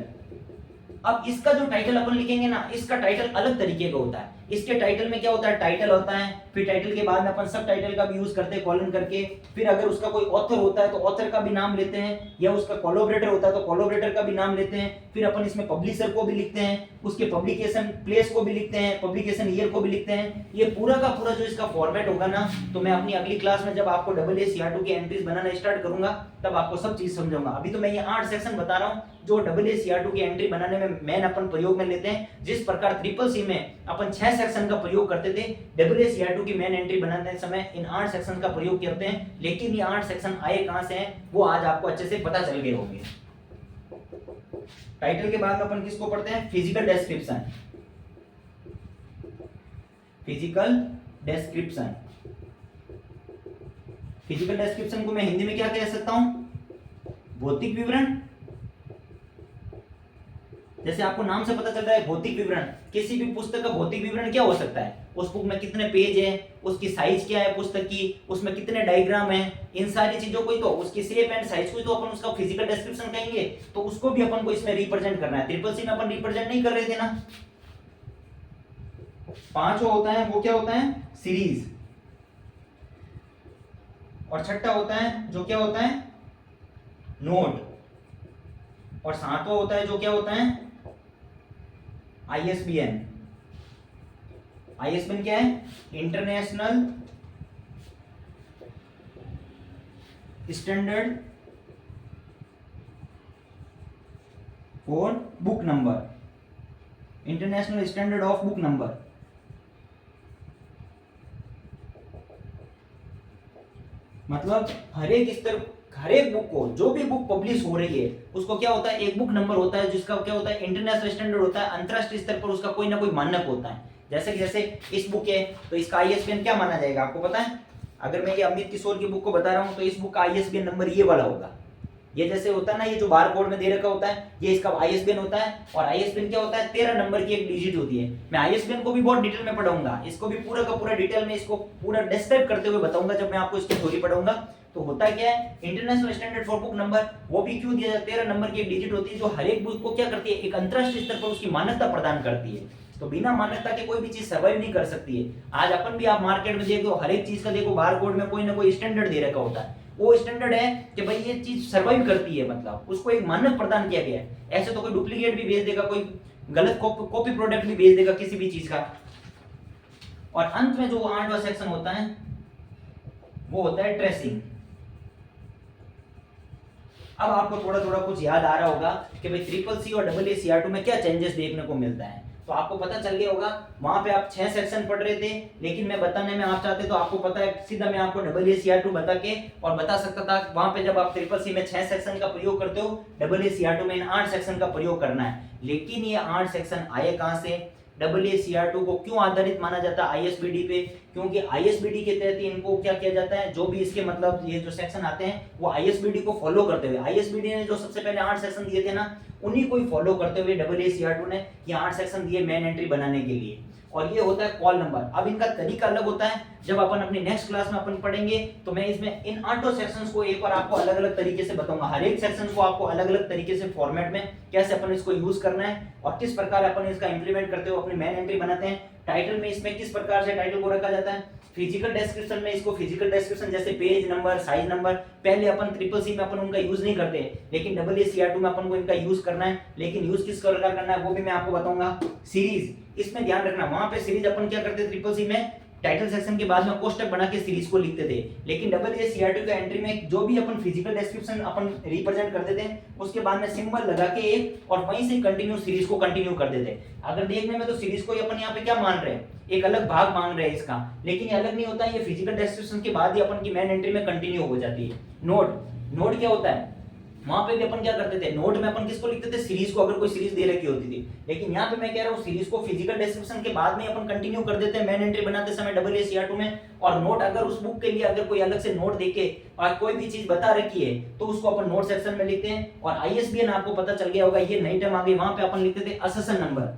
A: अब इसका जो टाइटल अपन लिखेंगे ना, इसका टाइटल अलग तरीके का होता है। इसके टाइटल में क्या होता है, टाइटल होता है, फिर टाइटल के बाद में अपन सब टाइटल का भी यूज करते हैं कॉलन करके। फिर अगर उसका कोई ऑथर होता है तो ऑथर का भी नाम लेते हैं, या उसका कोलैबोरेटर होता है तो कोलैबोरेटर का भी नाम लेते हैं। फिर अपन इसमें पब्लिशर को भी लिखते हैं, उसके पब्लिकेशन प्लेस को भी लिखते हैं, पब्लिकेशन ईयर को भी लिखते हैं। ये पूरा का पूरा जो इसका फॉर्मेट होगा ना, तो मैं अपनी अगली क्लास में जब आपको AACR2 की एंट्रीज बनाना स्टार्ट करूंगा तब आपको सब चीज समझाऊंगा। अभी तो मैं ये 8 सेक्शन बता रहा हूँ जो AACR2 की एंट्री बनाने में मेन अपन प्रयोग में लेते हैं। जिस प्रकार CCC में अपन 6 सेक्शन का प्रयोग करते थे, AACR2 की मेन एंट्री बनाते समय इन 8 सेक्शन का प्रयोग करते हैं। लेकिन ये 8 सेक्शन आए कहां से हैं, वो आज आपको अच्छे से पता चल गए होंगे। टाइटल के बाद अपन किसको पढ़ते हैं, physical description. Physical description, physical description को मैं हिंदी में क्या कह सकता हूं, भौतिक विवरण। जैसे आपको नाम से पता चल रहा है भौतिक विवरण, किसी भी पुस्तक का भौतिक विवरण क्या हो सकता है, उस बुक में कितने पेज है, उसकी साइज क्या है पुस्तक की, उसमें कितने डायग्राम है, इन सारी चीजों को ही तो, उसकी शेप एंड साइज को ही तो अपन उसका फिजिकल डिस्क्रिप्शन कहेंगे। तो उसको भी अपन को इसमें रिप्रेजेंट करना है। CCC में अपन रिप्रेजेंट नहीं कर रहे थे ना। 5वां होता है वो क्या होता है, सीरीज। और 6ठा होता है जो क्या होता है, नोट। और 7वां होता है जो क्या होता है, ISBN। ISBN क्या है, international standard for book number, international standard of book number. मतलब हर एक स्तर, हर एक बुक को, जो भी बुक पब्लिश हो रही है उसको क्या होता है, एक बुक नंबर होता है जिसका क्या होता है, इंटरनेशनल स्टैंडर्ड होता है। अंतरराष्ट्रीय स्तर पर उसका कोई ना कोई मानक होता है। जैसे इस बुक है तो इसका ISBN क्या माना जाएगा, आपको पता है। अगर मैं ये अमित किशोर की बुक को बता रहा हूं तो इस बुक का ISBN नंबर ये वाला होगा। ये जैसे होता है ना, ये जो बार कोड में दे रखा होता है, ये इसका ISBN होता है। और ISBN क्या होता है, 13 नंबर की एक डिजिट होती है। मैं ISBN को भी बहुत डिटेल में पढ़ाऊंगा, इसको भी पूरा का पूरा डिटेल में इसको पूरा डिस्क्राइब करते हुए बताऊंगा जब मैं आपको इसकी थ्योरी पढ़ाऊंगा। तो होता क्या है, international standard for book number, वो भी क्यों दिया जाता है, 13 नंबर की एक डिजिट होती है जो हर एक बुक को क्या करती है, एक अंतरराष्ट्रीय स्तर पर उसकी मान्यता प्रदान करती है। तो बिना मान्यता के कोई भी चीज सर्वाइव नहीं कर सकती है। आज अपन भी आप मार्केट में देखो, हर एक चीज का देखो बार कोड में कोई ना कोई स्टैंडर्ड दे रखा होता है। वो स्टैंडर्ड है कि भाई ये चीज सर्वाइव करती है, मतलब उसको एक मानक प्रदान किया गया है। ऐसे तो कोई डुप्लीकेट भी भेज देगा, कोई गलत कॉपी प्रोडक्ट भी भेज देगा किसी भी चीज का। और अंत में जो 8वां सेक्शन होता है वो होता है ट्रेसिंग। अब आपको थोड़ा थोड़ा कुछ याद आ रहा होगा कि भाई CCC और AACR2 में क्या चेंजेस देखने को मिलता है। तो आपको पता चल गया होगा वहां पे आप 6 सेक्शन पढ़ रहे थे, लेकिन मैं बताने में आप चाहते तो आपको पता है सीधा मैं आपको AACR2 बता के और बता सकता था। वहां पे जब आप ट्रिपल सी में 6 सेक्शन का प्रयोग करते हो, AACR2 में इन 8 सेक्शन का प्रयोग करना है। लेकिन ये 8 सेक्शन आए कहां से? AACR2 को क्यों आधारित माना जाता है ISBD पे? क्योंकि ISBD के तहत इनको क्या किया जाता है, जो भी इसके मतलब ये जो सेक्शन आते हैं वो ISBD को फॉलो करते हुए, ISBD ने जो सबसे पहले 8 सेक्शन दिए थे ना, उन्हीं को ही फॉलो करते हुए AACR2 ने ये 8 सेक्शन दिए मेन एंट्री बनाने के लिए। और ये होता है कॉल नंबर। अब इनका तरीका अलग होता है, जब अपन अपनी नेक्स्ट क्लास में अपन पढ़ेंगे तो मैं इसमें इन 8 सेक्शंस को एक बार आपको अलग अलग तरीके से बताऊंगा। हर एक सेक्शन को आपको अलग अलग तरीके से फॉर्मेट में कैसे अपन इसको यूज करना है और किस प्रकार अपन इसका इंप्लीमेंट करते हुए अपनी मेन एंट्री बनाते हैं। टाइटल में इसमें किस प्रकार से टाइटल को रखा जाता है, फिजिकल डिस्क्रिप्शन में इसको फिजिकल डिस्क्रिप्शन जैसे पेज नंबर, साइज नंबर, पहले अपन ट्रिपल सी में अपन उनका यूज नहीं करते, लेकिन AACR2 में अपन को इनका यूज करना है। लेकिन यूज किस प्रकार करना है वो भी मैं आपको बताऊंगा। सीरीज, इसमें ध्यान रखना, वहां पे सीरीज अपन क्या करते ट्रिपल सी में टाइटल सेक्शन के बाद में कोष्टक बना के सीरीज को लिखते थे, लेकिन AACR2 का एंट्री में जो भी अपन फिजिकल डिस्क्रिप्शन अपन रिप्रेजेंट करते थे उसके बाद में सिंबल लगा के एक और वहीं से कंटिन्यू सीरीज को कंटिन्यू कर देते। अगर देखने में तो सीरीज को अपन यहाँ पे क्या मान रहे हैं, एक अलग भाग मान रहे हैं इसका, लेकिन ये अलग नहीं होता है, ये फिजिकल डिस्क्रिप्शन के बाद ही अपन की मेन एंट्री में कंटिन्यू हो जाती है। नोट, नोट क्या होता है, वहां पे भी अपन क्या करते थे, नोट में अपन किसको लिखते थे, सीरीज को, अगर कोई सीरीज दे रखी होती थी। लेकिन यहाँ पे मैं कह रहा हूँ सीरीज को फिजिकल डिस्क्रिप्शन के बाद में अपन कंटिन्यू कर देते हैं मेन एंट्री बनाते समय AACR2 में। और नोट अगर उस बुक के लिए अगर कोई अलग से नोट देके और कोई भी चीज बता रखी है तो उसको अपन नोट सेक्शन में लिखते हैं। और ISBN आपको पता चल गया होगा, ये नई टर्म आ गई, वहां पे अपन लिखते थे असेसन नंबर।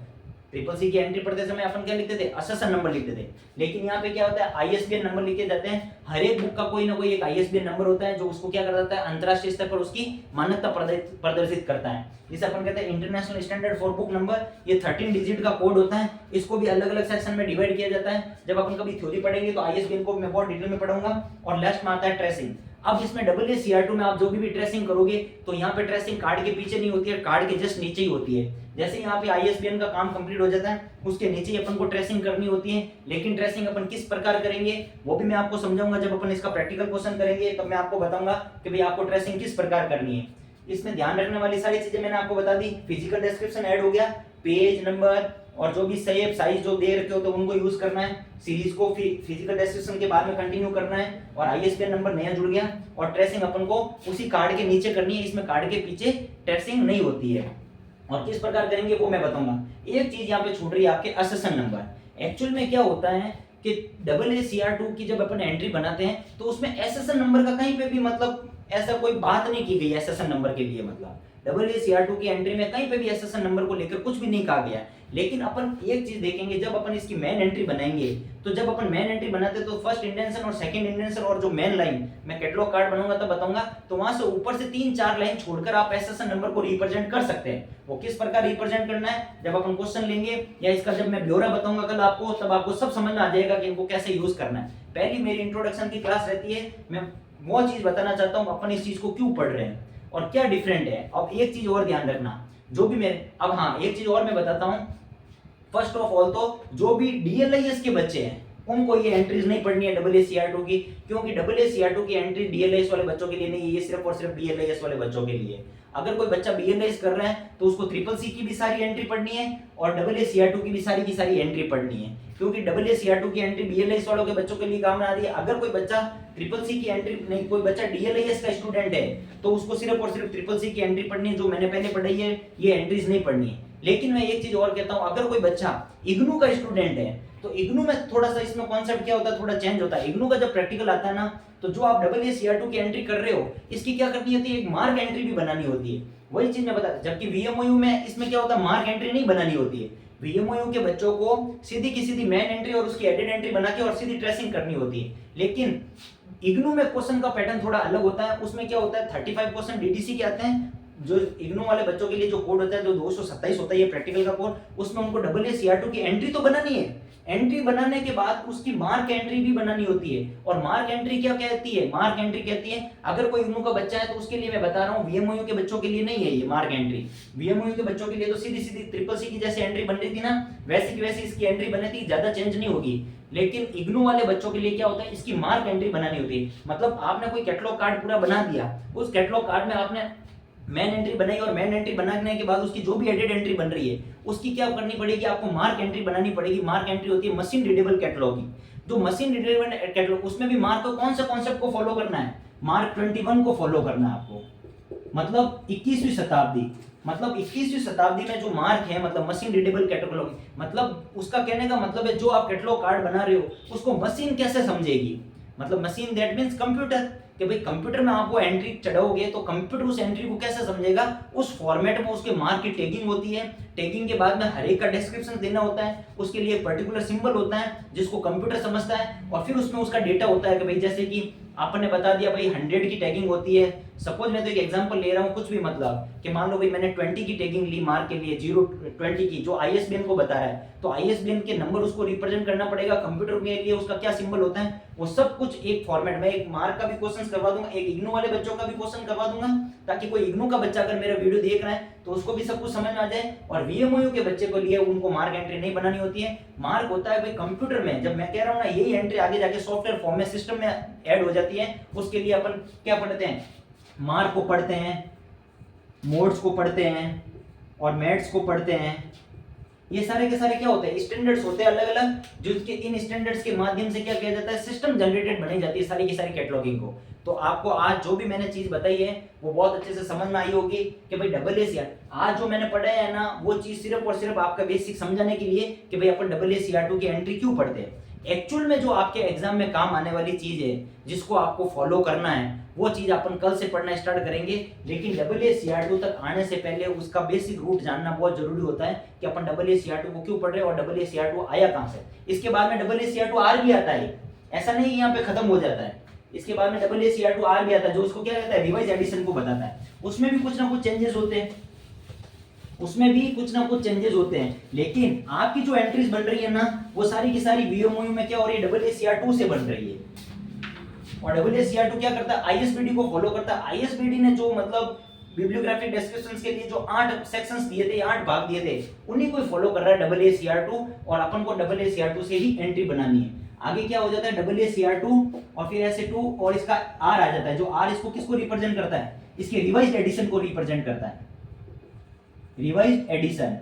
A: ट्रिपल सी की एंट्री पढ़ते समय अपन क्या लिखते थे, असेसन नंबर लिखते थे। लेकिन यहाँ पे क्या होता है, ISBN नंबर लिखे जाते हैं। हर एक बुक का कोई ना कोई एक ISBN नंबर होता है जो उसको क्या करता है, अंतरराष्ट्रीय स्तर पर उसकी मान्यता प्रदर्शित करता है। जिसे अपन कहते हैं international standard for book number. ये 13 डिजिट का कोड होता है, इसको भी अलग अलग सेक्शन में डिवाइड किया जाता है। जब अपन कभी थ्योरी पढ़ेंगे तो ISBN को मैं बहुत डिटेल में पढ़ूंगा। और लास्ट में आता है ट्रेसिंग। अब इसमें AACR2 में आप जो भी ट्रेसिंग करोगे तो यहाँ पे ट्रेसिंग कार्ड के पीछे नहीं होती है, कार्ड के जस्ट नीचे ही होती है। जैसे यहाँ पे ISBN का काम कंप्लीट हो जाता है उसके नीचे ही अपन को ट्रेसिंग करनी होती है। लेकिन ट्रेसिंग अपन किस प्रकार करेंगे वो भी मैं आपको समझाऊंगा। जब अपन इसका प्रैक्टिकल क्वेश्चन करेंगे तो मैं आपको बताऊंगा कि भाई आपको ट्रेसिंग किस प्रकार करनी है। इसमें ध्यान रखने वाली सारी चीजें मैंने आपको बता दी। फिजिकल डिस्क्रिप्शन ऐड हो गया, पेज नंबर और जो भी शेप साइज जो दे रखे हो तो उनको यूज करना है। सीरीज को फिजिकल डिस्क्रिप्शन के बाद में कंटिन्यू करना है। और ISBN नंबर नया जुड़ गया। और ट्रेसिंग अपन को उसी कार्ड के नीचे करनी है, इसमें कार्ड के पीछे ट्रेसिंग नहीं होती है। और किस प्रकार करेंगे वो मैं बताऊंगा। एक चीज यहाँ पे छूट रही है आपके असेसन नंबर। एक्चुअल में क्या होता है कि AACR2 की जब अपन एंट्री बनाते हैं तो उसमें असेसन नंबर का कहीं पे भी मतलब ऐसा कोई बात नहीं की गई है असेसन नंबर के लिए। मतलब AACR2 की एंट्री में कहीं पे भी असेसन नंबर को लेकर कुछ भी नहीं कहा गया। लेकिन अपन एक चीज देखेंगे, जब अपन इसकी मेन एंट्री बनाएंगे तो जब अपन मेन एंट्री बनाते तो फर्स्ट इंडेंशन और सेकंड इंडेंशन और जो मेन लाइन, मैं कैटलॉग कार्ड बनाऊंगा तब बताऊंगा, तो वहां से ऊपर से 3-4 लाइन छोड़कर आप असेसन नंबर को रिप्रेजेंट कर सकते हैं। वो किस प्रकार रिप्रेजेंट करना है जब अपन क्वेश्चन लेंगे या इसका जब मैं ब्यौरा बताऊंगा कल आपको, तब आपको सब समझ में आ जाएगा कि इनको कैसे यूज करना है। पहली मेरी इंट्रोडक्शन की क्लास रहती है, मैं वो चीज बताना चाहता हूँ अपन इस चीज को क्यों पढ़ रहे हैं और क्या डिफरेंट है। अब एक चीज और ध्यान रखना, जो भी मेरे अब हाँ एक चीज और मैं बताता हूँ। फर्स्ट ऑफ ऑल तो जो भी DLIS के बच्चे हैं उनको ये एंट्रीज नहीं पढ़नी है AACR2 की, क्योंकि AACR2 की एंट्री DLIS वाले बच्चों के लिए नहीं है, ये सिर्फ और सिर्फ DLIS वाले बच्चों के लिए। अगर कोई बच्चा BLIS कर रहा है तो उसको ट्रिपल सी की भी सारी एंट्री पढ़नी है और AACR2 की भी सारी एंट्री पढ़नी है, क्योंकि AACR2 की एंट्री BLIS वालों के बच्चों के लिए काम आ रही है। अगर कोई बच्चा ट्रिपल सी की एंट्री नहीं, कोई बच्चा DLIS का स्टूडेंट है तो उसको सिर्फ और सिर्फ ट्रिपल सी की एंट्री पढ़नी है, जो मैंने पहले पढ़ाई है ये एंट्रीज नहीं पढ़नी है। लेकिन मैं एक चीज और कहता हूं, अगर कोई बच्चा इग्नू का स्टूडेंट है तो इग्नू में थोड़ा सा इसमें कॉन्सेप्ट क्या होता है, थोड़ा चेंज होता है। इग्नू का जब प्रैक्टिकल आता है ना तो जो आप AACR2 की एंट्री कर रहे हो इसकी क्या करनी होती है, एक मार्क एंट्री भी बनानी होती है। वही चीज मैं बता, जबकि VMOU में इसमें क्या होता है, मार्क एंट्री नहीं बनानी होती है। VMOU के बच्चों को सीधी की सीधी मेन एंट्री और उसकी एडेड एंट्री बना के और सीधी ट्रेसिंग करनी होती है। लेकिन इग्नू में क्वेश्चन का पैटर्न थोड़ा अलग होता है। उसमें क्या होता है 35% DDC के आते हैं, जो इग्नू वाले बच्चों के लिए जो कोड होता है जो 227 होता है ये प्रैक्टिकल का कोड, उसमें उनको AACR2 की एंट्री तो बनानी है। एंट्री बनाने के बाद उसकी मार्क एंट्री भी बनानी होती है। और मार्क एंट्री क्या कहती है, मार्क एंट्री कहती है अगर कोई इग्नू का बच्चा है तो उसके लिए मैं बता रहा हूँ, VMOU के बच्चों के लिए नहीं है ये मार्क एंट्री। VMOU के बच्चों के लिए तो सीधी सीधी ट्रिपल सी की जैसे एंट्री बन रही थी ना वैसी की वैसी इसकी एंट्री बनी थी, ज्यादा चेंज नहीं होगी। लेकिन इग्नू वाले बच्चों के लिए क्या होता है, इसकी मार्क एंट्री बनानी होती है। मतलब आपने कोई कैटलॉग कार्ड पूरा बना दिया, उस कैटलॉग कार्ड में आपने मेन एंट्री बनाई और मेन एंट्री बनाने के बाद उसकी जो भी एडिट एंट्री बन रही है उसकी क्या करनी पड़ेगी, आपको मार्क एंट्री बनानी पड़ेगी। मार्क एंट्री होती है मशीन रीडेबल कैटलॉगिंग। जो मशीन रीडेबल कैटलॉग, उसमें भी मार्क को कौन सा कॉन्सेप्ट को फॉलो करना है, मार्क 21 को फॉलो करना है आपको। मतलब 21वीं शताब्दी, मतलब 21वीं शताब्दी में जो मार्क है, मतलब मशीन रीडेबल कैटलॉग, मतलब उसका कहने का मतलब है जो आप कैटलॉग कार्ड बना रहे हो उसको मशीन कैसे समझेगी। मतलब मशीन दैट मींस कंप्यूटर, कि भाई कंप्यूटर में आप वो एंट्री चढ़ाओगे तो कंप्यूटर उस एंट्री को कैसे समझेगा, उस फॉर्मेट में उसके मार्क की टैगिंग होती है। टैगिंग के बाद में हर एक का डिस्क्रिप्शन देना होता है, उसके लिए पर्टिकुलर सिंबल होता है जिसको कंप्यूटर समझता है, और फिर उसमें उसका डेटा होता है कि भाई जैसे कि आपने बता दिया भाई 100 की टैगिंग होती है। सपोज मैं तो एक एग्जांपल ले रहा हूँ, कुछ भी मतलब कि मान लो भाई मैंने 20 की टैगिंग ली मार्क के लिए, 0 20 की, जो ISBN को बता रहा है, तो ISBN के नंबर उसको रिप्रेजेंट करना पड़ेगा। कंप्यूटर के लिए उसका क्या सिंबल होता है, वो सब कुछ एक फॉर्मेट में। एक मार्क का भी क्वेश्चन करवा दूंगा, एक इग्नू वाले बच्चों का भी क्वेश्चन करवा दूंगा, ताकि कोई इग्नू का बच्चा अगर मेरा वीडियो देख रहा है तो उसको भी सब कुछ समझ में आ जाए। और VMOU के बच्चे को लिए उनको मार्क एंट्री नहीं बनानी होती है। मार्क होता है भाई कंप्यूटर में, जब मैं कह रहा हूँ ना यही एंट्री आगे जाके सॉफ्टवेयर फॉर्म में सिस्टम में ऐड हो जाती है, उसके लिए अपन क्या पढ़ते हैं, मार्क को पढ़ते हैं, मोड्स को पढ़ते हैं और मैट्स को पढ़ते हैं। ये सारे के सारे क्या होते हैं, स्टैंडर्ड्स होते हैं अलग अलग, जो इसके इन स्टैंडर्ड्स के माध्यम से क्या किया जाता है, सिस्टम जनरेटेड बनाई जाती है सारी की सारी कैटलॉगिंग को। तो आपको आज जो भी मैंने चीज बताई है वो बहुत अच्छे से समझ में आई होगी कि भाई AACR आज जो मैंने पढ़ा है ना, वो चीज सिर्फ और सिर्फ आपका बेसिक समझाने के लिए कि भाई अपन AACR2 की एंट्री क्यों पढ़ते हैं। एक्चुअल में जो आपके एग्जाम में काम आने वाली चीज है, जिसको आपको फॉलो करना है, वो चीज अपन कल से पढ़ना स्टार्ट करेंगे। लेकिन AACR2 तक आने से पहले उसका बेसिक रूट जानना बहुत जरूरी होता है कि अपन AACR2 को क्यों पढ़ रहे हैं और AACR2 आया कहां से। इसके बाद में AACR2R भी आता है, ऐसा नहीं यहाँ पे खत्म हो जाता है। इसके बाद में AACR2R भी आता है, जो उसको क्या कहता है, रिवाइज एडिशन को बताता है। उसमें भी कुछ ना कुछ चेंजेस होते हैं, उसमें भी कुछ ना कुछ चेंजेस होते हैं। लेकिन आपकी जो एंट्रीज बन रही है ना, वो सारी की सारी VMOU में क्या हो रही है, AACR2 से बन रही है। और AACR2 क्या करता है, ISBD को फॉलो करता है। ISBD ने जो मतलब बिब्लियोग्राफिक डिस्क्रिप्शंस के लिए जो 8 सेक्शंस दिए थे, 8 भाग दिए थे, उन्हीं को फॉलो कर रहा है AACR2, और अपन को AACR2 से ही एंट्री बनानी है। आगे क्या हो जाता है, AACR2 और फिर ऐसे 2 और इसका R आ जाता है, जो R इसको किसको रिप्रेजेंट करता है, इसके रिवाइज्ड एडिशन को रिप्रेजेंट करता है। रिवाइज्ड एडिशन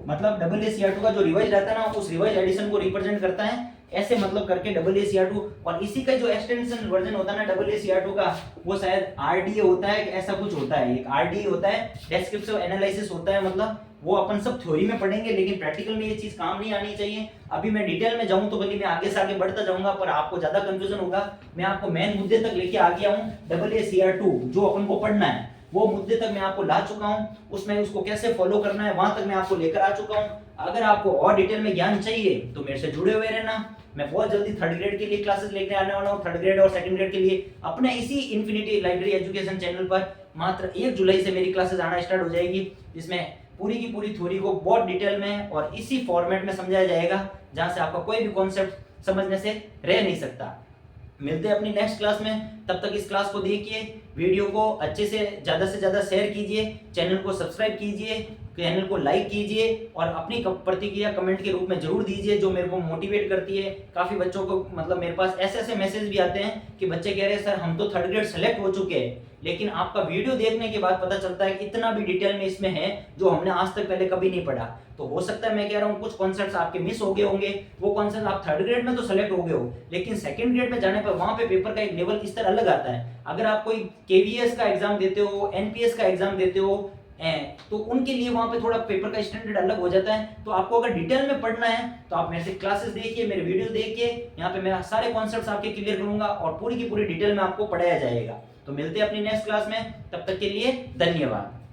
A: मतलब AACR2 का जो रिवाइज रहता है ना, उस रिवाइज एडिशन को रिप्रेजेंट करता है। ऐसे मतलब करके AACR2, और इसी का जो एक्सटेंशन वर्जन होता है ना AACR2 का, वो शायद RDA होता है, ऐसा कुछ होता है। एक RDA होता है, डेस्क्रिप्टिव एनालिसिस होता है। मतलब वो अपन सब थ्योरी में पढ़ेंगे, लेकिन प्रैक्टिकल में ये चीज काम नहीं आनी चाहिए। अभी मैं डिटेल में जाऊं तो भले मैं आगे से आगे बढ़ता जाऊंगा, पर आपको ज्यादा कंफ्यूजन होगा। मैं आपको मेन मुद्दे तक लेके आ गया हूं। AACR2 जो अपन को पढ़ना है वो मुद्दे तक मैं आपको ला चुका हूं, उसमें उसको कैसे फॉलो करना है वहां तक मैं आपको लेकर आ चुका हूं। अगर आपको और डिटेल में ज्ञान चाहिए तो मेरे से जुड़े हुए रहना। मैं बहुत जल्दी 3rd ग्रेड के लिए क्लासेस लेके आने वाला हूं, 3rd ग्रेड और 2nd ग्रेड के लिए अपने इसी इन्फिनिटी लाइब्रेरी एजुकेशन चैनल पर। मात्र 1 जुलाई से मेरी क्लासेस आना स्टार्ट हो जाएगी, जिसमें पूरी की पूरी थ्योरी को बहुत डिटेल में और इसी फॉर्मेट में समझाया जाएगा, जहां से आपका कोई भी कॉन्सेप्ट समझने से रह नहीं सकता। मिलते हैं अपनी नेक्स्ट क्लास में, तब तक इस क्लास को देखिए, वीडियो को अच्छे से ज्यादा शेयर कीजिए, चैनल को सब्सक्राइब कीजिए, चैनल को लाइक कीजिए, और अपनी प्रतिक्रिया कमेंट के रूप में जरूर दीजिए, जो मेरे को मोटिवेट करती है। काफी बच्चों को मतलब मेरे पास ऐसे ऐसे मैसेज भी आते हैं कि बच्चे कह रहे हैं सर हम तो 3rd ग्रेड सेलेक्ट हो चुके हैं, लेकिन आपका वीडियो देखने के बाद पता चलता है कि इतना भी डिटेल में इसमें है जो हमने आज तक पहले कभी नहीं पढ़ा। तो हो सकता है, मैं कह रहा हूँ, कुछ कॉन्सेप्ट्स आपके मिस हो गए होंगे। वो कॉन्सेप्ट आप 3rd ग्रेड में तो सेलेक्ट हो गए हो, लेकिन 2nd ग्रेड में जाने पर वहां पे पेपर का एक लेवल इस तरह अलग आता है। अगर आप कोई KVS का एग्जाम देते हो, NPS का एग्जाम देते हो, तो उनके लिए वहां पे थोड़ा पेपर का स्टैंडर्ड अलग हो जाता है। तो आपको अगर डिटेल में पढ़ना है तो आप मेरे से क्लासेस देखिए, मेरे वीडियो देखिए, यहाँ पे मैं सारे कॉन्सेप्ट्स आपके क्लियर करूंगा और पूरी की पूरी डिटेल में आपको पढ़ाया जाएगा। तो मिलते हैं अपनी नेक्स्ट क्लास में, तब तक के लिए धन्यवाद।